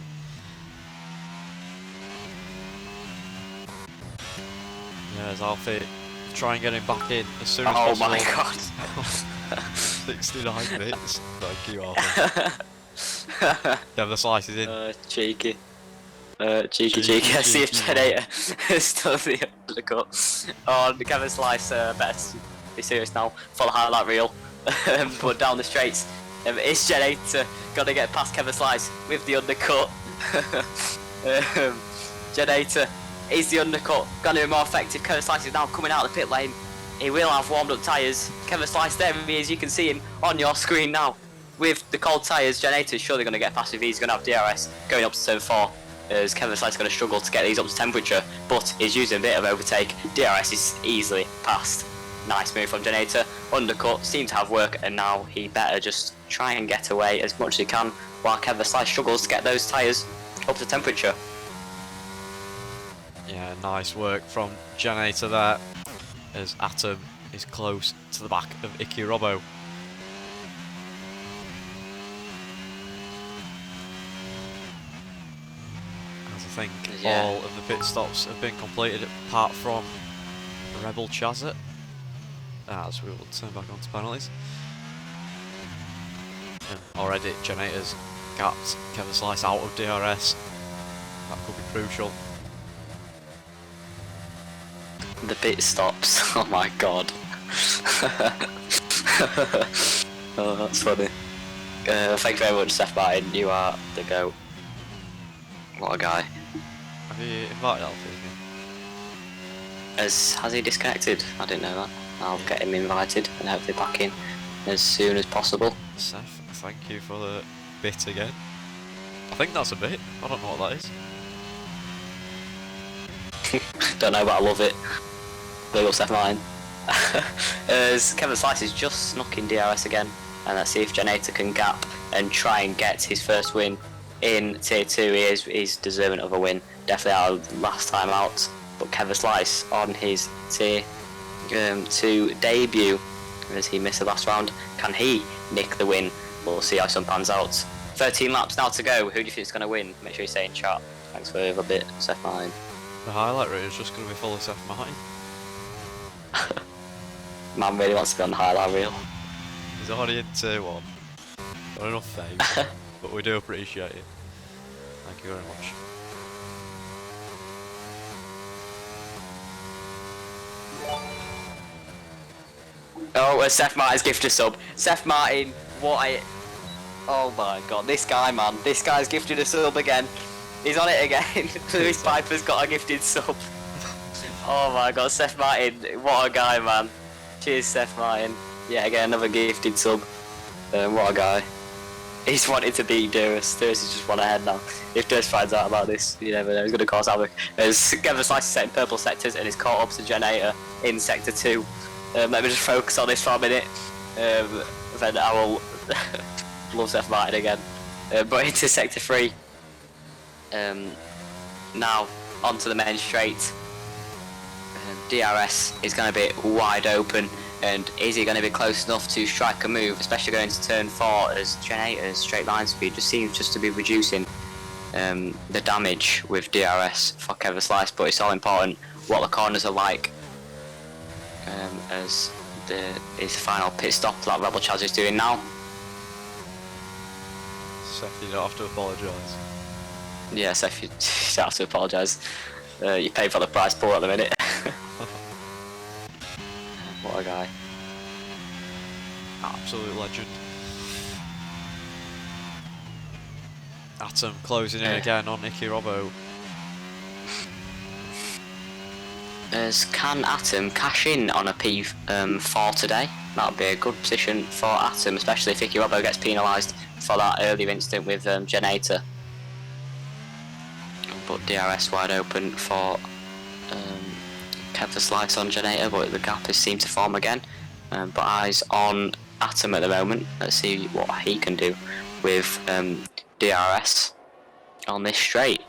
Yeah, there's Alfie. Try and get him back in as soon as possible. Oh my god. 69 bits. Thank you, Alfie. Yeah, the slice is in. Cheeky. Cheeky. I see if Janata is still the undercut. Oh, the Kevin Slice, better be serious now. Follow highlight reel. But down the straights. Is Janata gonna get past Kevin Slice with the undercut? Janata is the undercut. Gonna be more effective. Kevin Slice is now coming out of the pit lane. He will have warmed up tyres. Kevin Slice there he is. You can see him on your screen now. With the cold tyres, Janata is surely going to get past if he's going to have DRS going up to turn 4. As Kevin Slice is going to struggle to get these up to temperature, but he's using a bit of overtake. DRS is easily passed. Nice move from Janata. Undercut, seemed to have work, and now he better just try and get away as much as he can while Kevin Slice struggles to get those tyres up to temperature. Yeah, nice work from Janata there, as Atom is close to the back of Icky Robbo. As I think all of the pit stops have been completed apart from Rebel Chazet. As we will turn back onto penalties. And already Janata's gapped Kevin Slice out of DRS. That could be crucial. The pit stops. Oh my god. Oh, that's funny. Thank you very much, Seth Martin. You are the GOAT. What a guy. Have you invited Alfie again? Has he disconnected? I didn't know that. I'll get him invited and hopefully back in as soon as possible. Seth, thank you for the bit again. I think that's a bit. I don't know what that is. Don't know, but I love it. Big up Seth Martin. As Kevin Slice is just snuck in DRS again, and let's see if Janata can gap and try and get his first win in Tier 2. He's deserving of a win. Definitely our last time out, but Kevin Slice on his Tier 2 debut, as he missed the last round. Can he nick the win? We'll see how some pans out. 13 laps now to go. Who do you think is going to win? Make sure you say in chat. Thanks for a bit, Seth Martin. The highlight reel is just going to be full of Seth Martin. Man really wants to be on the highlight reel. He's already in tier 1. Got enough fame, but we do appreciate it. Thank you very much. Oh, Seth Martin's gifted a sub. Seth Martin, what a... Oh my god, this guy, man. This guy's gifted a sub again. He's on it again. Lewis Piper's got a gifted sub. Oh my god, Seth Martin, what a guy, man. Cheers, Seth Martin. Yeah, again, another gifted sub. What a guy. He's wanted to beat Durst. Durst has just won ahead now. If Durst finds out about this, you never know, he's going to cause havoc. As Kevin Slice is set in purple sectors and is caught up to Generator in sector 2. Let me just focus on this for a minute. Then I will love Seth Martin again. But into sector 3. Now, onto the main straight. DRS is going to be wide open. And is he going to be close enough to strike a move, especially going to turn 4 as Generator's straight line speed just seems just to be reducing the damage with DRS for Kevin Slice, but it's all important what the corners are like as his final pit stop that Rebel Chaz is doing now. Seth, you don't have to apologise. Yeah, Seth, you don't have to apologise. You paid for the price pool at the minute. What a guy. Absolute legend. Atom closing in again on Nicky Robbo. Can Atom cash in on a P4 today? That would be a good position for Atom, especially if Nicky Robbo gets penalised for that earlier incident with Generator. But DRS wide open for Kevin Slice on Generator, but the gap has seemed to form again. But eyes on Atom at the moment. Let's see what he can do with DRS on this straight.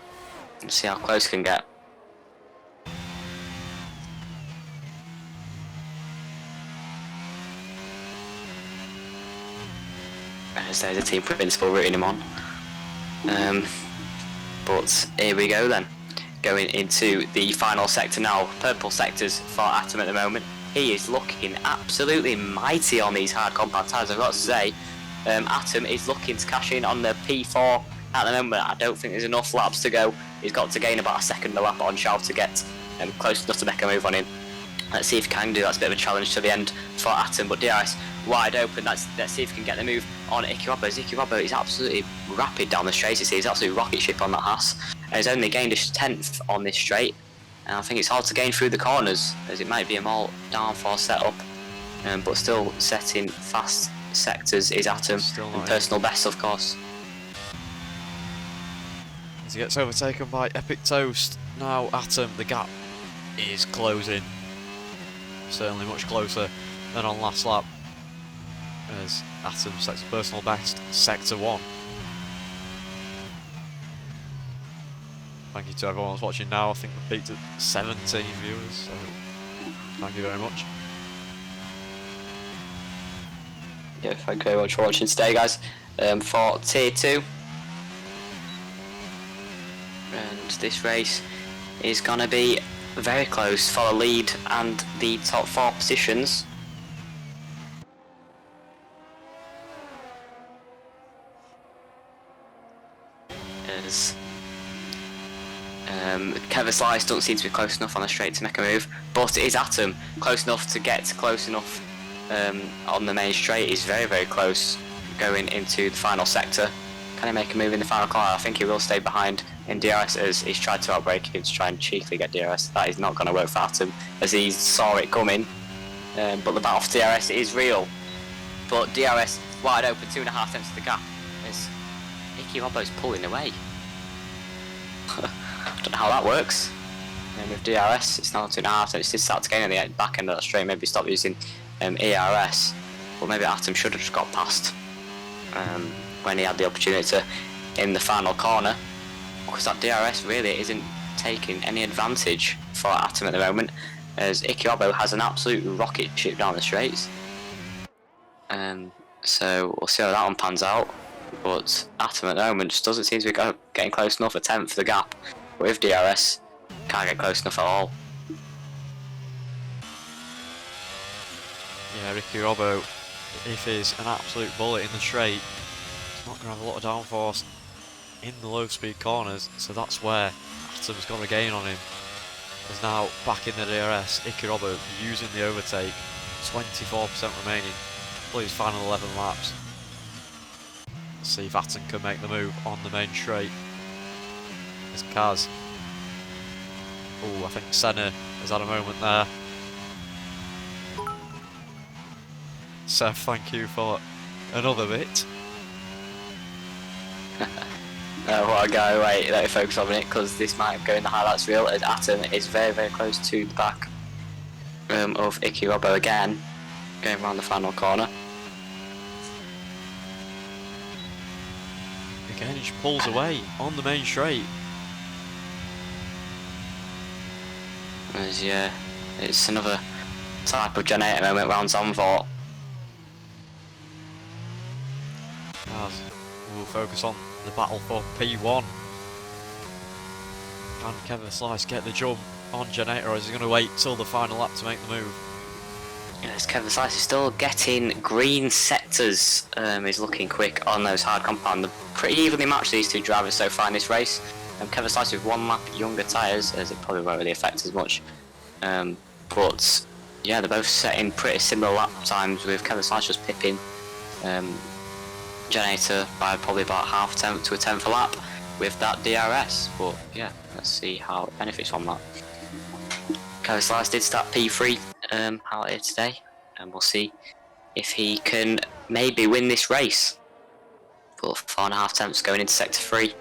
Let's see how close he can get. As there's a team principal rooting him on. But here we go then. Going into the final sector now. Purple sectors for Atom at the moment. He is looking absolutely mighty on these hard compact tyres, I've got to say. Atom is looking to cash in on the P4 at the moment. I don't think there's enough laps to go. He's got to gain about a second a lap on Shaw to get close enough to make a move on him. Let's see if he can do. That's a bit of a challenge to the end for Atom, but DRS wide open. Let's see if he can get the move on Icky Robbo. Icky Robbo is absolutely rapid down the straight. You see, he's absolutely rocket ship on that Haas. He's only gained a 10th on this straight, and I think it's hard to gain through the corners as it might be a more downforce setup, but still setting fast sectors is Atom, and personal best of course. As he gets overtaken by Epic Toast, now Atom, the gap is closing. Certainly much closer than on last lap, as Atom sets a personal best, sector 1. Thank you to everyone who's watching now. I think we peaked at 17 viewers, so thank you very much. Yeah, thank you very much for watching today, guys. For tier 2, and this race is gonna be very close for the lead and the top 4 positions. As Kevin Slice doesn't seem to be close enough on the straight to make a move, but it is Atom close enough to get close enough on the main straight. He's very, very close going into the final sector. Can he make a move in the final corner? I think he will stay behind in DRS as he's tried to outbrake him to try and cheekily get DRS. That is not going to work for Atom as he saw it coming. But the battle for DRS is real. But DRS wide open, 2.5 tenths to the gap as Icky Robbo's pulling away. I don't know how that works. And with DRS, it's now 2.5 tenths. It did start to gain at the back end of that straight. Maybe stop using ERS. But maybe Atom should have just got past when he had the opportunity to in the final corner, because that DRS really isn't taking any advantage for Atom at the moment, as Icky Robbo has an absolute rocket ship down the straights. So we'll see how that one pans out, but Atom at the moment just doesn't seem to be getting close enough. A 10th the gap with DRS, can't get close enough at all. Yeah, Ricky Robbo if he's an absolute bullet in the straight, he's not going to have a lot of downforce in the low speed corners, so that's where Atom's got a gain on him. Is now back in the DRS. Ikirobo using the overtake, 24% remaining, please final 11 laps. Let's see if Atom can make the move on the main straight. It's Kaz. Oh, I think Senna has had a moment there. Seth, thank you for another bit. What a guy, wait, let me focus on it because this might go in the highlights reel as Atom is very, very close to the back of Ikirobo again, going around the final corner. Again, he just pulls away on the main straight. As, yeah, it's another type of generator moment round Zandvoort. As we'll focus on the battle for P1. Can Kevin Slice get the jump on Generator, or is he going to wait till the final lap to make the move? Yes, Kevin Slice is still getting green sectors. He's looking quick on those hard compound. They're pretty evenly matched, these two drivers so far in this race. Kevin Slice with 1 lap younger tyres, as it probably won't really affect as much. But yeah, they're both setting pretty similar lap times, with Kevin Slice just pipping Generator by probably about half a tenth to a tenth a lap with that DRS. But yeah, let's see how it benefits from that. Kevin Slice did start P3 out here today, and we'll see if he can maybe win this race. But 4.5 tenths going into sector 3.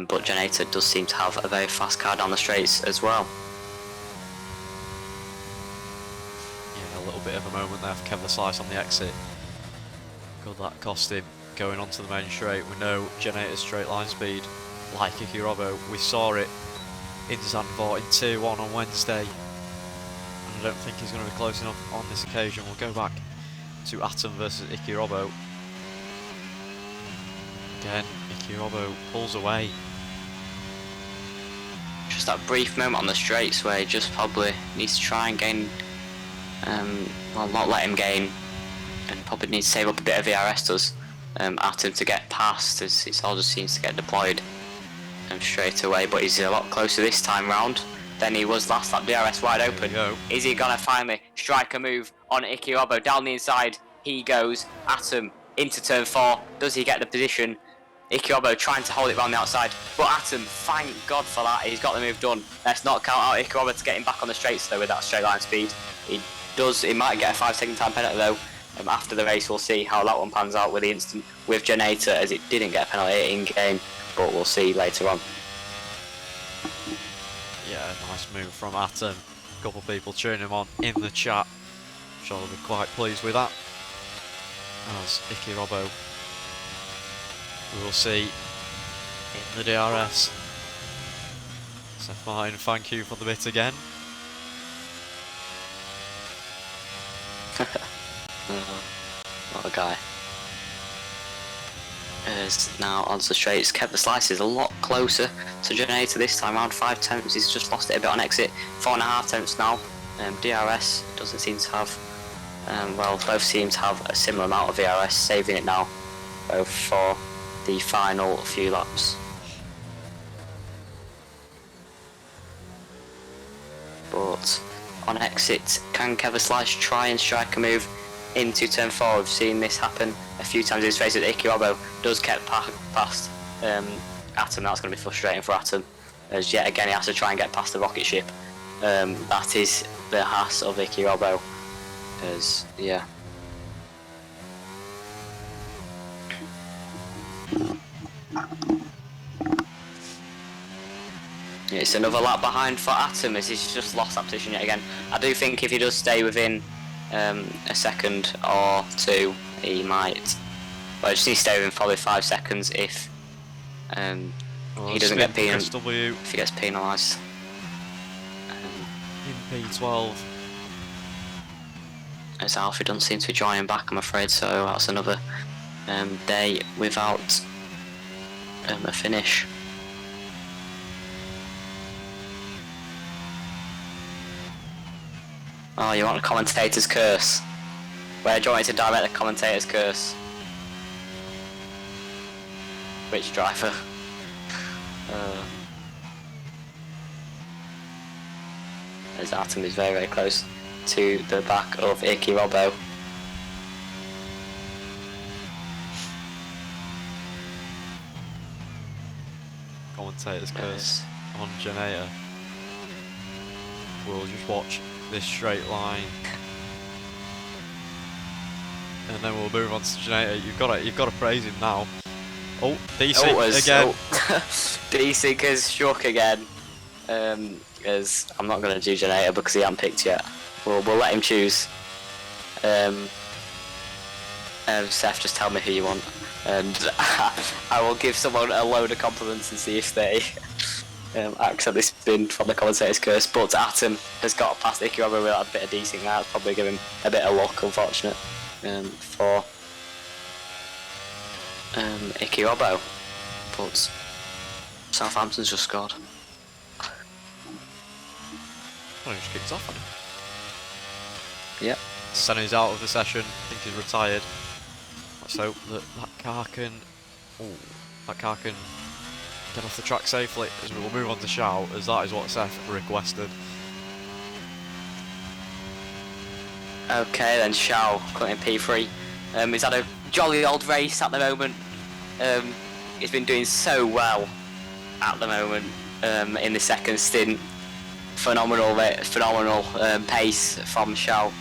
But Generator does seem to have a very fast car down the straights as well. Yeah, a little bit of a moment there for Kevin Slice on the exit. Could that cost him going onto the main straight? We know Generator's straight line speed, like Ikirobo. We saw it in Zandvoort in Tier 1 on Wednesday. And I don't think he's going to be close enough on this occasion. We'll go back to Atom versus Ikirobo. Again, Ikirobo pulls away. Just that brief moment on the straights where he just probably needs to try and gain, well, not let him gain, and probably needs to save up a bit of VRS does, Atom to get past, as it all just seems to get deployed straight away. But he's a lot closer this time round than he was last lap. DRS wide open. Is he gonna finally strike a move on Ikirobo down the inside? He goes. Atom into turn 4. Does he get the position? Ikirobo trying to hold it round the outside, but Atom, thank God for that, he's got the move done. Let's not count out Ikirobo to get him back on the straights though with that straight line speed. He might get a 5-second time penalty though. After the race we'll see how that one pans out with the instant with Generator, as it didn't get a penalty in game, but we'll see later on. Yeah, nice move from Atom. A couple of people cheering him on in the chat. I'm sure they'll be quite pleased with that. As Ikirobo, we will see in the DRS. Seth Martin, thank you for the bit again. What a guy. As now onto the straights, Kevin Slice is a lot closer to Generator this time around. 5 tenths, he's just lost it a bit on exit. 4.5 tenths now. DRS doesn't seem to have, well, both seem to have a similar amount of VRS, saving it now both for the final few laps. But on exit, can Kevin Slice try and strike a move into turn 4? We've seen this happen a few times in this race. Ikirobo does get past Atom. That's going to be frustrating for Atom, as yet again he has to try and get past the rocket ship. That is the Haas of Ikirobo, as yeah. It's another lap behind for Atom, as he's just lost that position yet again. I do think if he does stay within a second or two, he might. Well, I just need to stay within probably 5 seconds if he doesn't get penalised. If he gets penalised. In P12. As Alfie doesn't seem to be joining back, I'm afraid, so that's another day without a finish. Oh, you want a commentator's curse? Where do you want me to direct the commentator's curse? Which driver? As Atom is very, very close to the back of Icky Robbo. Commentator's curse on Janeta. We'll just watch this straight line, and then we'll move on to Janeta. You've got to praise him now. Oh, DC again. DC has struck again. As I'm not going to do Janeta because he hasn't picked yet. We'll let him choose. Seth, just tell me who you want, and I will give someone a load of compliments and see if they accept this spin from the commentator's curse. But Atom has got past Icky Robbo without a bit of DC. That's probably giving him a bit of luck, unfortunate for Icky Robbo. But Southampton's just scored. Oh, he just kicked off on him. Yep. Senna's out of the session. I think he's retired. Let's hope that car can get off the track safely, as we will move on to Shao, as that is what Seth requested. Okay then, Shao cutting P3. He's had a jolly old race at the moment. He's been doing so well at the moment in the second stint. Phenomenal pace from Shao.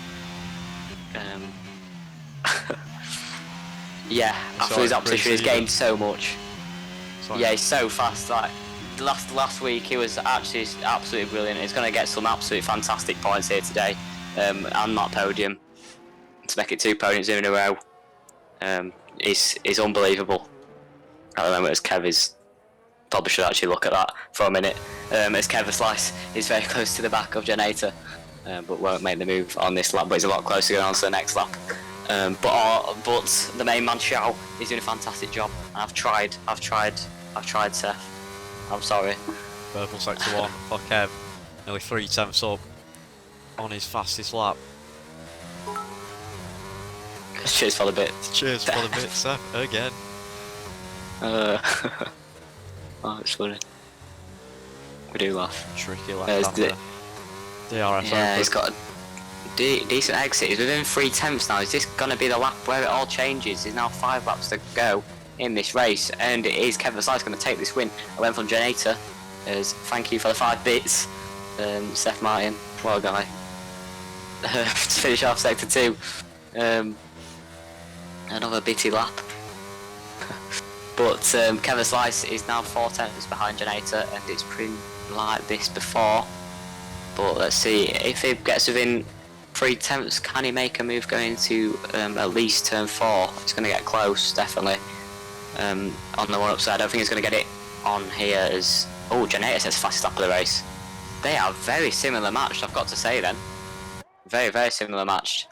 Yeah, after his opposition, he's gained so much. Yeah, he's so fast. Like last week, he was actually absolutely brilliant. He's going to get some absolutely fantastic points here today, and that podium to make it 2 podiums in a row. Is unbelievable at the moment. As Kev is, probably should actually look at that for a minute. As Kev Slice is very close to the back of Janeta, but won't make the move on this lap. But he's a lot closer going on to the next lap. But the main man Shao is doing a fantastic job. I've tried, Seth. I'm sorry. Purple sector 1 for Kev, nearly 3/10 up on his fastest lap. Cheers for the bit. Cheers for the bit, Seth, again. Oh, it's funny. We do laugh. Tricky lap after DRS. Yeah, he's got a decent exit. He's within 3/10 now. Is this going to be the lap where it all changes? There's now 5 laps to go in this race, and it is Kevin Slice going to take this win. I went from Janeta as thank you for the 5 bits. Seth Martin, what a guy. To finish off sector 2. Another bitty lap. But Kevin Slice is now 4/10 behind Janeta, and it's been like this before. But let's see, if he gets within 3/10, can he make a move going into at least turn 4? It's going to get close, definitely. On the one upside, I don't think he's going to get it on here as... Oh, Janeta says fastest lap of the race. They are very similar matched, I've got to say then. Very, very similar matched.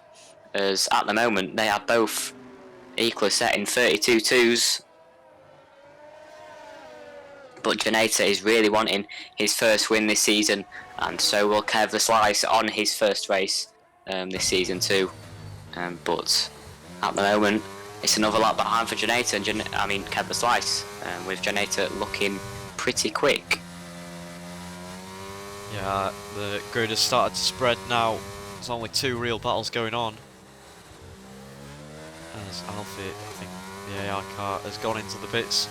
As at the moment, they are both equally set in 32.2s. But Janeta is really wanting his first win this season, and so will Kev the Slice on his first race this season too. But at the moment, it's another lap behind for Janeta and Kev the Slice, with Janeta looking pretty quick. Yeah, the grid has started to spread now. There's only 2 real battles going on. As Alfie, I think the AR car has gone into the pits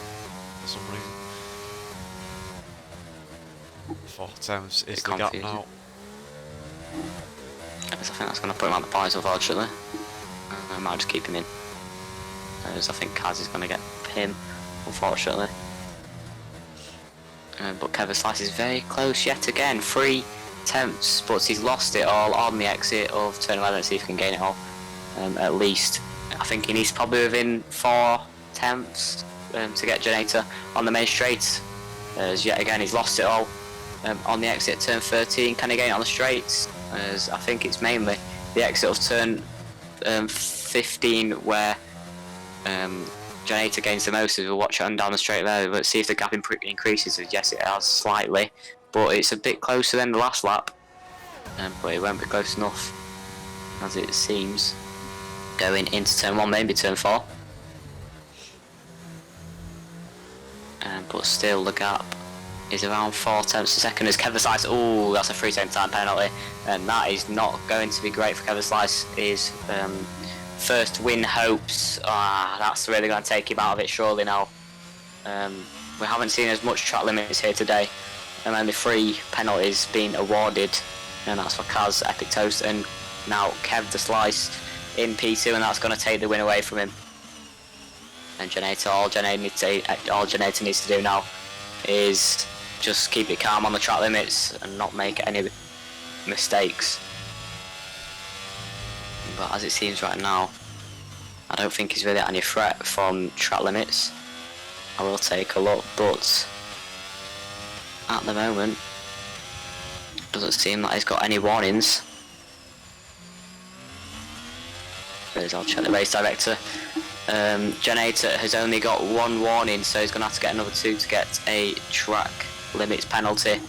for some reason. 4/10 is the gap now. I think that's going to put him on the points, unfortunately. I might just keep him in. As I think Kaz is going to get him, unfortunately. But Kevin Slice is very close yet again. 3/10, but he's lost it all on the exit of turn 11. Let's see if he can gain it all. At least. I think he needs probably within 4/10 to get Janeta on the main straight. As yet again he's lost it all on the exit turn 13. Can he gain it on the straights? As I think it's mainly the exit of turn 15 where Janeta gains the most. As we'll watch it on down the straight there. Let's see if the gap increases. Yes, it has slightly, but it's a bit closer than the last lap. But it won't be close enough as it seems. going into turn 1, maybe turn 4. But still the gap is around 4 tenths a second as Kevin Slice, oh, that's a 3 second time penalty, and that is not going to be great for Kevin Slice. His first win hopes, that's really going to take him out of it surely now. We haven't seen as much track limits here today, and only 3 penalties being awarded, and that's for Kaz, Epic Toast, and now Kev the Slice in P2, and that's going to take the win away from him. And all Janator needs to do now is just keep it calm on the track limits and not make any mistakes. But as it seems right now, I don't think he's really at any threat from track limits. I will take a look, but at the moment, doesn't seem like he's got any warnings. I'll check the race director. Janator has only got 1 warning, so he's going to have to get another 2 to get a track limits penalty.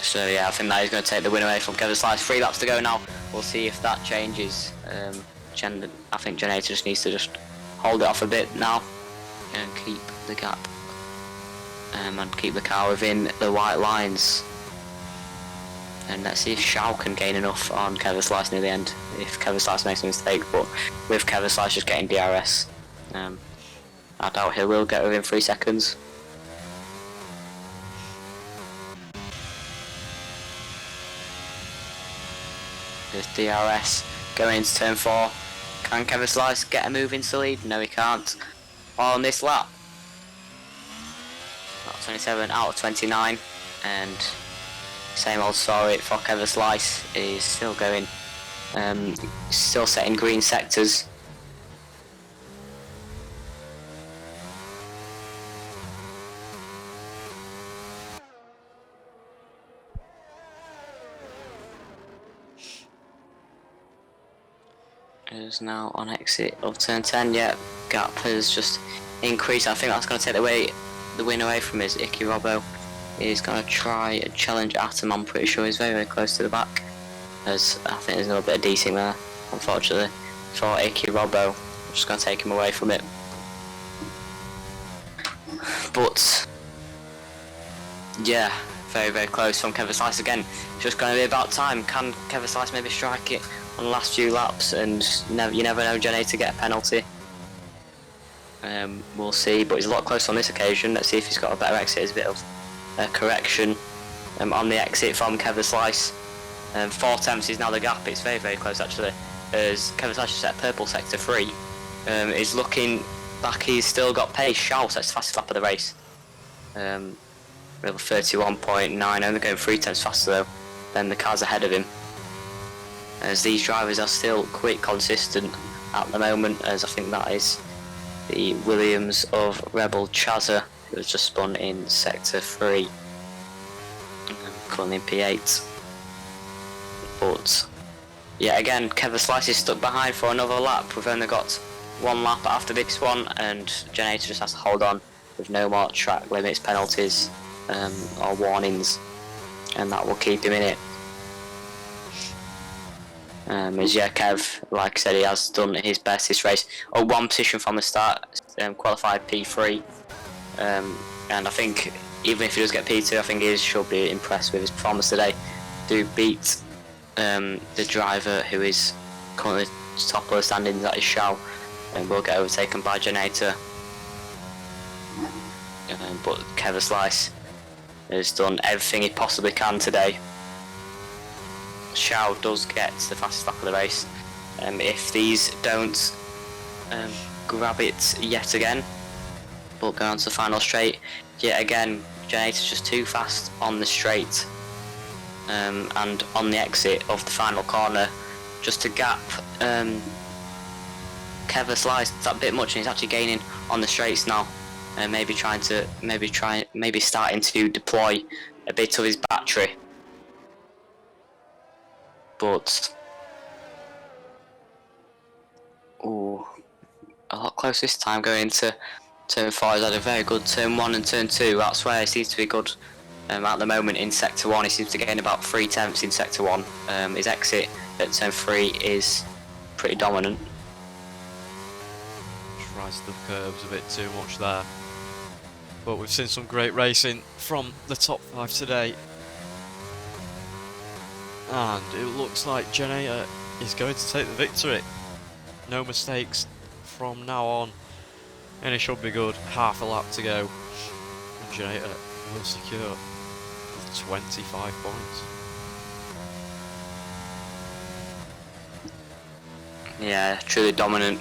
So yeah, I think that is going to take the win away from Kevin Slice. 3 laps to go now. We'll see if that changes. I think Janator just needs to just hold it off a bit now and keep the gap and keep the car within the white lines. And let's see if Shao can gain enough on Kevin Slice near the end, if Kevin Slice makes a mistake, but with Kevin Slice just getting DRS, I doubt he will get within 3 seconds. There's DRS going into turn 4. Can Kevin Slice get a move into the lead? No, he can't. On this lap, 27 out of 29, and same old story for Kevin Slice. Is still going, still setting green sectors. Is now on exit of turn 10. Yeah, gap has just increased. I think that's going to take the win away from his Icky Robbo. He's going to try and challenge Atom. I'm pretty sure he's very, very close to the back, as I think there's a little bit of decing there, unfortunately, for Icky Robbo. I'm just going to take him away from it. But yeah, very, very close from Kevin Slice again. Just going to be about time. Can Kevin Slice maybe strike it on the last few laps, and you never know, Jenny, to get a penalty. We'll see, but he's a lot closer on this occasion. Let's see if he's got a better exit. There's a bit of correction on the exit from Kevin Slice. 4 tenths is now the gap. It's very, very close actually, as Kevin Slice just set purple sector 3. He's looking like he's still got pace. Shouts, that's the fastest lap of the race. Level 31.9, only going 3 tenths faster though than the cars ahead of him, as these drivers are still quite consistent at the moment, as I think that is the Williams of Rebel Chaza, who has just spun in sector 3, currently in P8. But yeah, again, Kevin Slice is stuck behind for another lap. We've only got 1 lap after this one, and Janator just has to hold on with no more track limits penalties or warnings, and that will keep him in it. As yeah, Kev, like I said, he has done his best this race. 1 position from the start, qualified P3, and I think even if he does get P2, I think he should be impressed with his performance today to beat the driver who is currently top of the standings, that is Shao, and will get overtaken by Janator. But Kevin Slice has done everything he possibly can today. Shao does get the fastest lap of the race. If these don't grab it yet again, we'll go on to the final straight. Yet again, Janator's just too fast on the straight, and on the exit of the final corner, just to gap Kevin Slice that bit much, and he's actually gaining on the straights now, and maybe starting to deploy a bit of his battery. But a lot closer this time going into turn 4. He's had a very good turn 1 and turn 2. That's where he seems to be good at the moment in sector 1. He seems to gain about 3 tenths in sector 1. His exit at turn 3 is pretty dominant. Tries the curves a bit too much there. But we've seen some great racing from the top 5 today. And it looks like Generator is going to take the victory. No mistakes from now on. And it should be good. Half a lap to go. And Generator will secure 25 points. Yeah, truly dominant.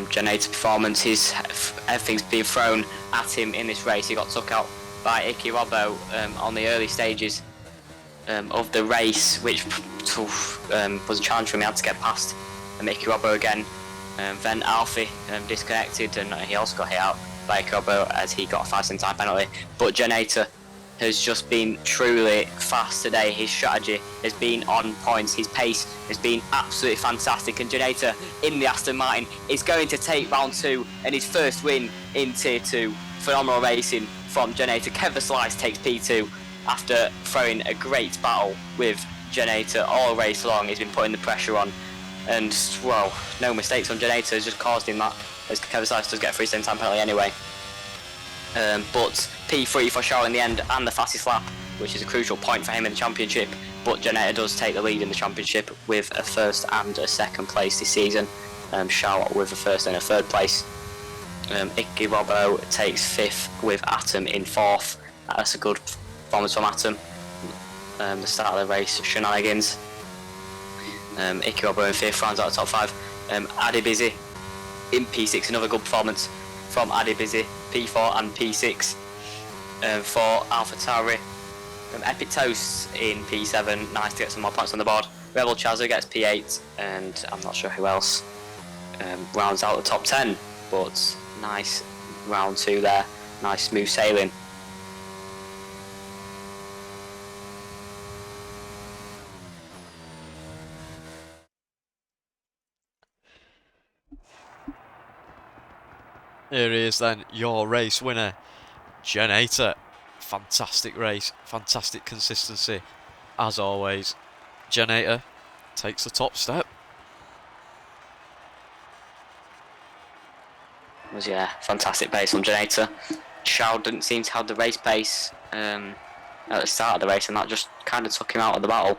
Generator performance. Everything's been thrown at him in this race. He got took out by Icky Robbo on the early stages of the race, which was a challenge for me. I had to get past Icky Robbo again. Then Alfie disconnected, and he also got hit out by Icky Robbo as he got a 5-second time penalty. But Generator has just been truly fast today. His strategy has been on point. His pace has been absolutely fantastic. And Generator in the Aston Martin is going to take round 2 and his first win in Tier 2. Phenomenal racing from Generator. Kevin Slice takes P2 after throwing a great battle with Generator all race long. He's been putting the pressure on. And, well, no mistakes from Generator has just caused him that, as Kevin Slice does get a 3-second time penalty anyway. But P3 for Shaw in the end, and the fastest lap, which is a crucial point for him in the championship. But Generator does take the lead in the championship with a 1st and a 2nd place this season. Shaw with a 1st and a 3rd place. Icky Robbo takes 5th with Atom in 4th. That's a good performance from Atom. The start of the race, shenanigans. Icky Robbo in 5th, rounds out the top 5. Addy Busy in P6, another good performance from Addy Busy. P4 and P6 for AlphaTauri. Epic Toast in P7, nice to get some more points on the board. Rebel Chazo gets P8, and I'm not sure who else rounds out the top 10, but nice round 2 there, nice smooth sailing. Here he is then, your race winner, Generator. Fantastic race, fantastic consistency, as always. Generator takes the top step. It was, yeah, fantastic pace on Generator. Shaw didn't seem to have the race pace at the start of the race, and that just kind of took him out of the battle.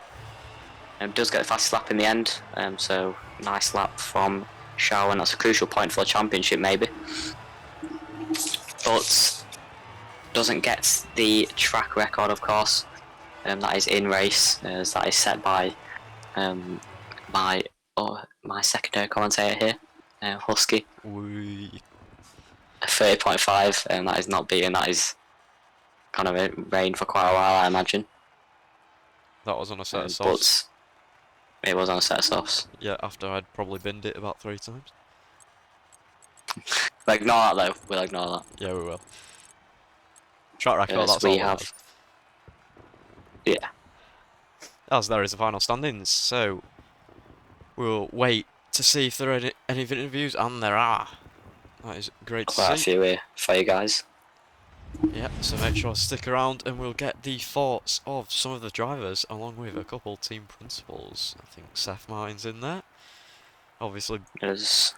Does get the fastest lap in the end, so nice lap from Shaw, and that's a crucial point for a championship maybe. But doesn't get the track record, of course. That is in race, that is set by my secondary commentator here, Husky. A 30.5, and that is not beaten. That is kind of a reign for quite a while, I imagine. That was on a set of softs. But it was on a set of softs. Yeah, after I'd probably binned it about 3 times. We'll ignore that though. We'll ignore that. Yeah, we will. Track record, Yes, that's we all have. Yeah. As there is the final standings, so we'll wait to see if there are any interviews, and there are. That is great to see. Quite a few here for you guys. Yeah, so make sure to stick around and we'll get the thoughts of some of the drivers along with a couple team principals. I think Seth Martin's in there. Obviously. There's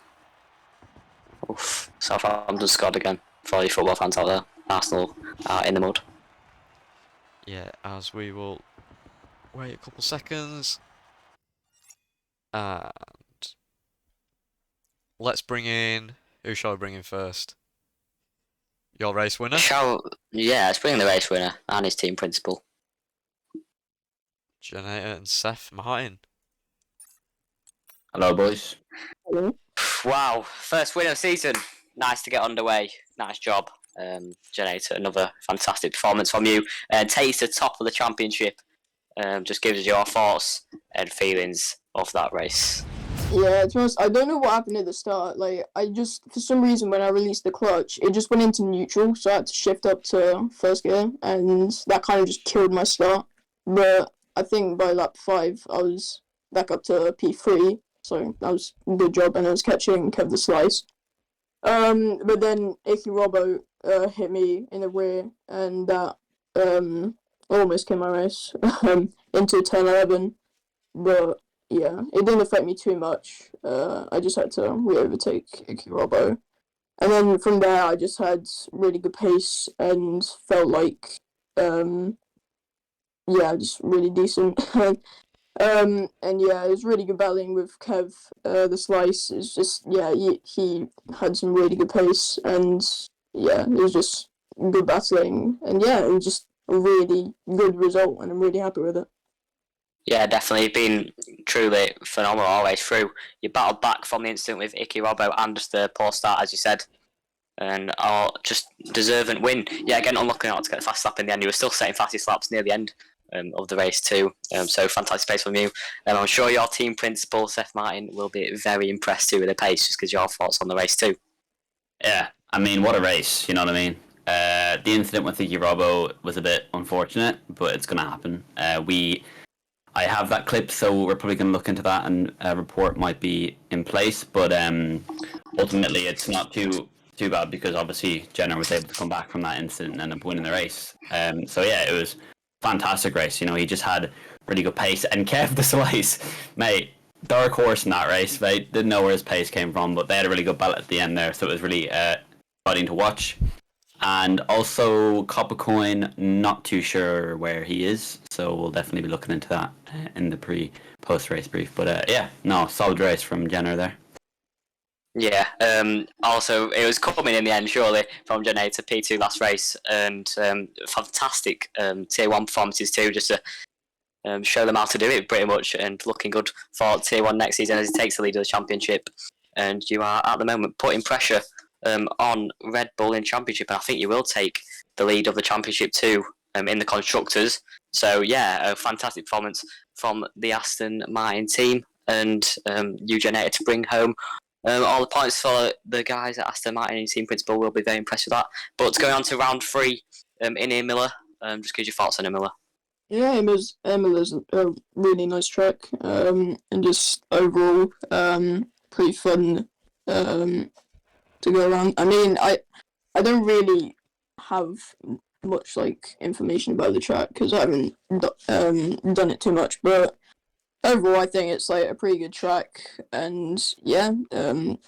Southampton scored again for all you football fans out there. Arsenal are in the mud. Yeah, as we will wait a couple seconds. And let's bring in... Who shall I bring in first? Your race winner? Yeah, let's bring in the race winner and his team principal. Generator and Seth Martin. Hello, boys. Hello. Wow, first win of the season. Nice to get underway. Nice job. Generator, another fantastic performance from you. Takes the top of the championship. Just gives us your thoughts and feelings of that race. Yeah, to be honest, I don't know what happened at the start. Like, for some reason, when I released the clutch, it just went into neutral, so I had to shift up to first gear, and that kind of just killed my start. But I think by lap 5, I was back up to P3, so that was a good job, and I was catching Kev the Slice. But then Icky Robbo hit me in the rear, and that almost killed my race into turn 11. But yeah, it didn't affect me too much. I just had to re-overtake Iki Robbo. And then from there, I just had really good pace and felt like, yeah, just really decent. And yeah, it was really good battling with Kev. The slice is just, yeah, he had some really good pace, and yeah, it was just good battling, and yeah, it was just a really good result, and I'm really happy with it. Yeah, definitely. You've been truly phenomenal all the way through. You battled back from the incident with Iki Robbo and just the poor start, as you said, and just deserving win. Yeah, again, unlucky not to get the fast lap in the end. You were still setting fastest laps near the end of the race too. So fantastic pace from you. I'm sure your team principal, Seth Martin, will be very impressed too with the pace, just because your thoughts on the race too. Yeah, I mean, what a race, you know what I mean? The incident with Iggy Robbo was a bit unfortunate, but it's going to happen. I have that clip, so we're probably going to look into that, and a report might be in place. But ultimately, it's not too bad because obviously Jenner was able to come back from that incident and end up winning the race. So yeah, it was a fantastic race. You know, he just had really good pace, and Kev the Slice, mate, dark horse in that race. Mate, didn't know where his pace came from, but they had a really good battle at the end there, so it was really exciting to watch. And also Copper Coin, not too sure where he is, so we'll definitely be looking into that in the post race brief. But yeah, no, solid race from Jenner there. Yeah. Also, it was coming in the end, surely, from Gen A to P2 last race, and fantastic Tier 1 performances too, just to show them how to do it, pretty much, and looking good for Tier 1 next season as he takes the lead of the championship. And you are, at the moment, putting pressure on Red Bull in championship, and I think you will take the lead of the championship too in the constructors. So yeah, a fantastic performance from the Aston Martin team, and you generated to bring home all the points for the guys at Aston Martin and team principal. Will be very impressed with that. But going on to round 3 in Imola, just give your thoughts on Imola. Yeah, Imola's a really nice track, and just overall, pretty fun, to go around. I mean, I don't really have much like information about the track because I haven't done it too much, but overall I think it's like a pretty good track, and yeah,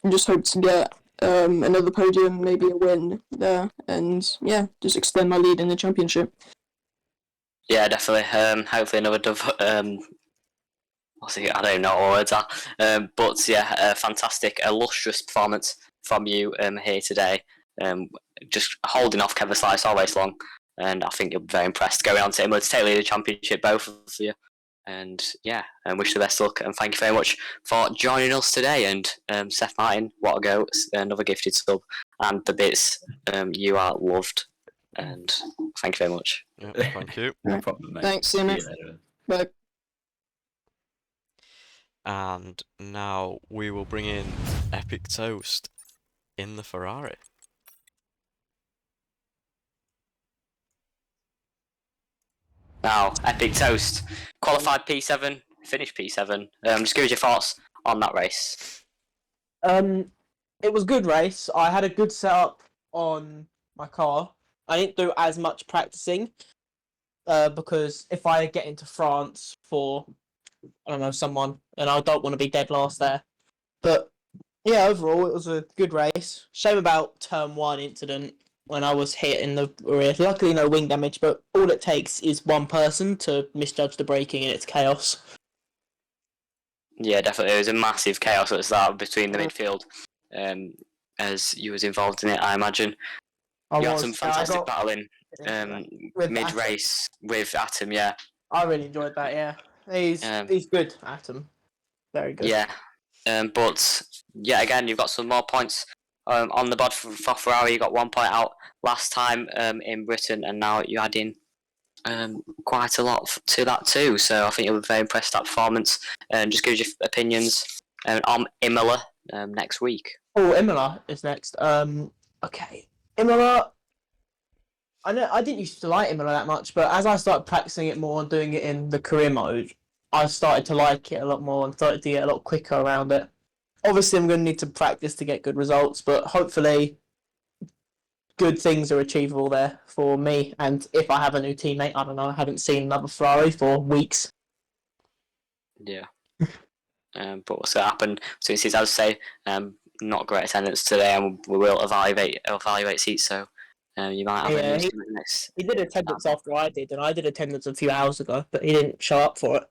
just hope to get another podium, maybe a win there, and yeah, just extend my lead in the championship. Yeah, definitely. Hopefully another dove. What's it? I don't know what words are. But yeah, a fantastic, illustrious performance from you here today. Just holding off Kevin Slice all race long, and I think you'll be very impressed. Going on to Imola to take the championship, both of you. And yeah, and wish you the best luck. And thank you very much for joining us today. And Seth Martin, what a go! Another gifted sub, and the bits. You are loved. And thank you very much. Yeah, thank you. No problem, mate. Thanks, See Simon. you later. Bye. And now we will bring in Epic Toast in the Ferrari. Now, Epic Toast. Qualified P7, finished P7. Just give us your thoughts on that race. It was a good race. I had a good setup on my car. I didn't do as much practicing because if I get into France for, I don't know, someone, and I don't want to be dead last there. But yeah, overall, it was a good race. Shame about turn 1 incident when I was hit in the rear. Luckily, no wing damage, but all it takes is one person to misjudge the braking and it's chaos. Yeah, definitely. It was a massive chaos at the start between the midfield as you was involved in it, I imagine. You had some fantastic battling mid-race with Atom, yeah. I really enjoyed that, yeah. He's good, Atom. Very good. Yeah. But, yeah, again, you've got some more points on the board for Ferrari. You got 1 point out last time in Britain, and now you're adding quite a lot to that too. So I think you'll be very impressed with that performance. And just give your opinions on Imola next week. Oh, Imola is next. Okay. Imola, I didn't used to like Imola that much, but as I started practicing it more and doing it in the career mode, I started to like it a lot more and started to get a lot quicker around it. Obviously, I'm going to need to practice to get good results, but hopefully good things are achievable there for me. And if I have a new teammate, I don't know, I haven't seen another Ferrari for weeks. Yeah. but what's going to happen? Since it's, as I say, not great attendance today, and we will evaluate seats. So you might have a Yeah, news in the next. he did attendance after I did, and I did attendance a few hours ago, but he didn't show up for it.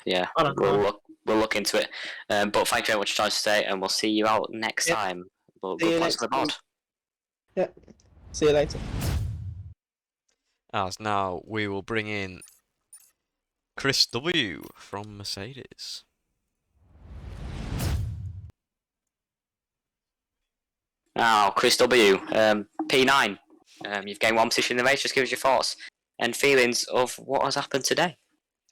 Yeah, I don't know. we'll look into it. But thank you very much for joining us today, and we'll see you out next Yep. time. But See good you points for next the mod. week. Yeah. See you later. As now we will bring in Chris W from Mercedes. Now, Chris W, P9. You've gained one position in the race. Just give us your thoughts and feelings of what has happened today.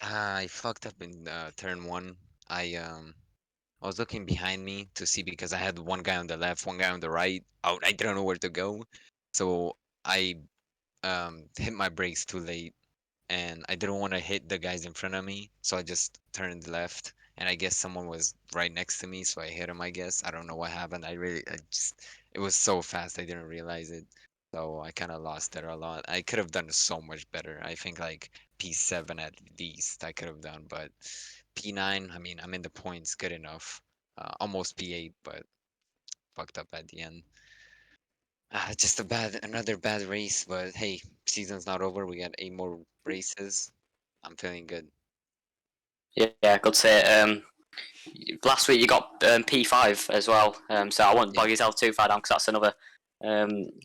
I fucked up in turn one. I was looking behind me to see because I had one guy on the left, one guy on the right. I didn't know where to go, so I hit my brakes too late, and I didn't want to hit the guys in front of me, so I just turned left. And I guess someone was right next to me, so I hit him. I guess I don't know what happened. It was so fast I didn't realize it. So I kind of lost there a lot. I could have done so much better. I think like P7 at least I could have done, but P9, I mean, I'm in the points, good enough. Almost P8, but fucked up at the end. Just another bad race, but hey, season's not over. We got 8 more races. I'm feeling good. Yeah, good to say. Last week you got P5 as well, so I won't bog yourself too far down because that's another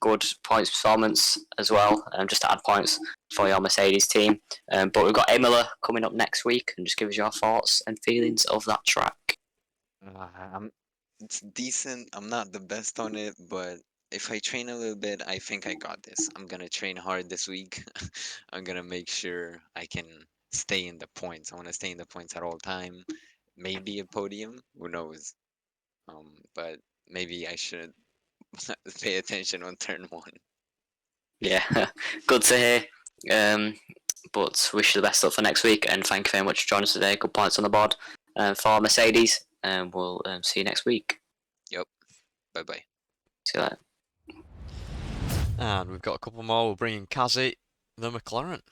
good points performance as well. Just to add points for your Mercedes team. But we've got Imola coming up next week, and just give us your thoughts and feelings of that track. It's decent. I'm not the best on it, but if I train a little bit, I think I got this. I'm gonna train hard this week. I'm gonna make sure I can stay in the points. I want to stay in the points at all time. Maybe a podium, who knows? But maybe I should pay attention on turn one. Yeah, good to hear. But wish you the best luck for next week, and thank you very much for joining us today. Good points on the board for Mercedes, and we'll see you next week. Yep. Bye bye. See you later. And we've got a couple more. We'll bring in Kazi, the McLaren.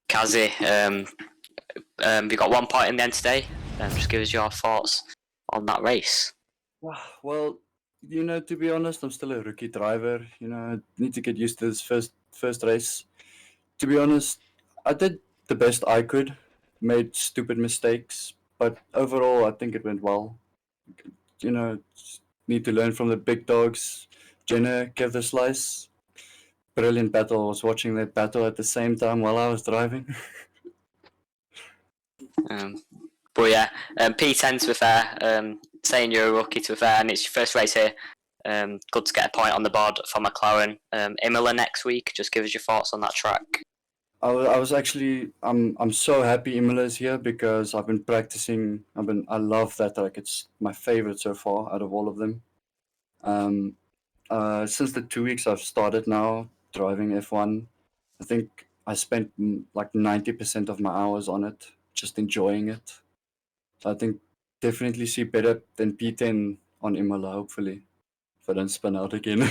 Kazi, you got 1 point in the end today. Just give us your thoughts on that race. Well, to be honest, I'm still a rookie driver. I need to get used to this first race. To be honest, I did the best I could, made stupid mistakes, but overall, I think it went well. Need to learn from the big dogs. Jenna gave the slice. Brilliant battle. I was watching that battle at the same time while I was driving. But yeah, P10 to be fair, saying you're a rookie to be fair, and it's your first race here. Good to get a point on the board for McLaren. Imola next week. Just give us your thoughts on that track. I was actually I'm so happy Imola's here because I've been practicing. I love that track. It's my favorite so far out of all of them. Since the 2 weeks I've started now driving F1, I think I spent like 90% of my hours on it, just enjoying it. So I think definitely see better than P10 on Imola, hopefully, if I don't spin out again.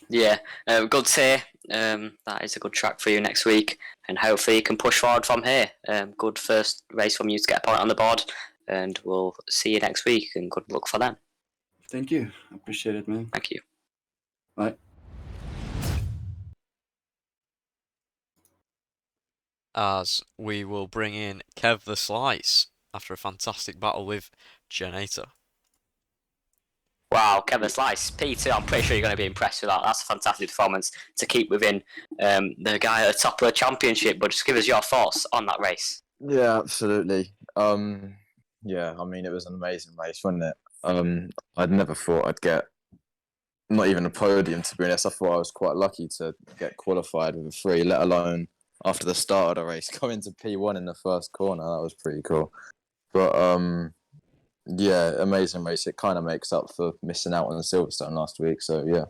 Yeah, good to hear. That is a good track for you next week, and hopefully you can push forward from here. Good first race from you to get a point on the board, and we'll see you next week, and good luck for them. Thank you. I appreciate it, man. Thank you. Bye. As we will bring in Kev the Slice after a fantastic battle with Genator. Wow, Kevin Slice, P2, I'm pretty sure you're going to be impressed with that. That's a fantastic performance to keep within the guy at the top of the championship, but just give us your thoughts on that race. Yeah, absolutely. Yeah, I mean, it was an amazing race, wasn't it? I'd never thought I'd get not even a podium, to be honest. I thought I was quite lucky to get qualified with a 3, let alone after the start of the race, going to P1 in the first corner. That was pretty cool. But yeah, amazing race. It kind of makes up for missing out on the Silverstone last week. So yeah.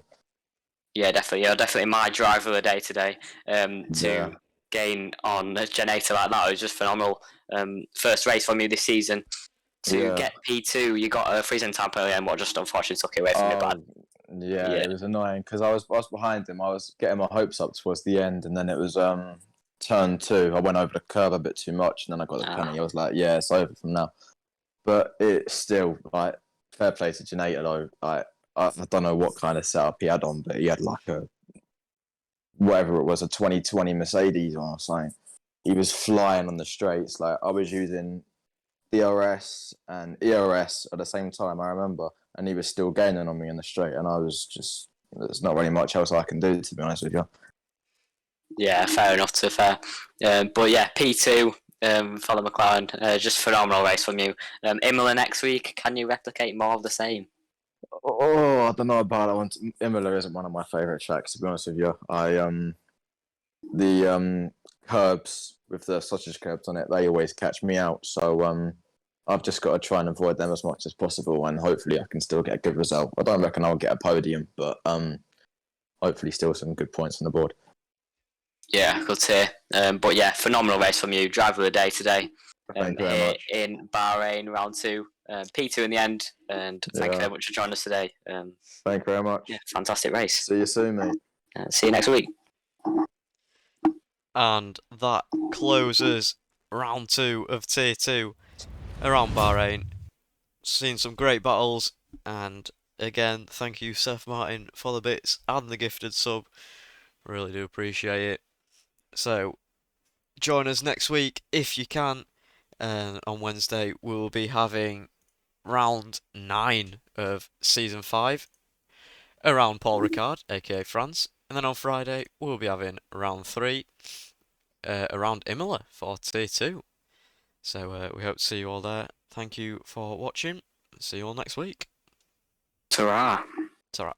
Yeah, definitely. You're definitely my driver of the day today. To gain on a Genator like that, it was just phenomenal. First race from you this season. To get P2, you got a freezing time early and what just unfortunately took it away from you. But yeah, it was annoying because I was behind him. I was getting my hopes up towards the end, and then it was turn 2, I went over the curb a bit too much, and then I got the Ah. penalty. I was like, yeah, it's over from now. But it's still like fair play to Janata though. I don't know what kind of setup he had on, but he had like a whatever it was, a 2020 Mercedes or something. He was flying on the straights. Like I was using DRS and ERS at the same time, I remember, and he was still gaining on me in the straight, and I was just there's not really much else I can do, to be honest with you. Yeah, fair enough. To fair, but yeah, P2. Follow McLaren, just phenomenal race from you. Imola next week. Can you replicate more of the same? Oh, I don't know about that one. Imola isn't one of my favourite tracks, to be honest with you. The curbs with the sausage curbs on it, they always catch me out. So I've just got to try and avoid them as much as possible, and hopefully I can still get a good result. I don't reckon I'll get a podium, but hopefully still some good points on the board. Yeah, good to hear. But yeah, phenomenal race from you. Driver of the day today. Thank you very Here much. in Bahrain, round 2. P2 in the end. And thank you very much for joining us today. Thank you very much. Yeah, fantastic race. See you soon, mate. See you next week. And that closes round 2 of Tier 2 around Bahrain. Seen some great battles, and again, thank you, Seth Martin, for the bits and the gifted sub. Really do appreciate it. So, join us next week if you can. And on Wednesday, we'll be having round 9 of Season 5 around Paul Ricard, aka France. And then on Friday, we'll be having round 3 around Imola for Tier 2. So we hope to see you all there. Thank you for watching. See you all next week. Ta-ra. Ta-ra.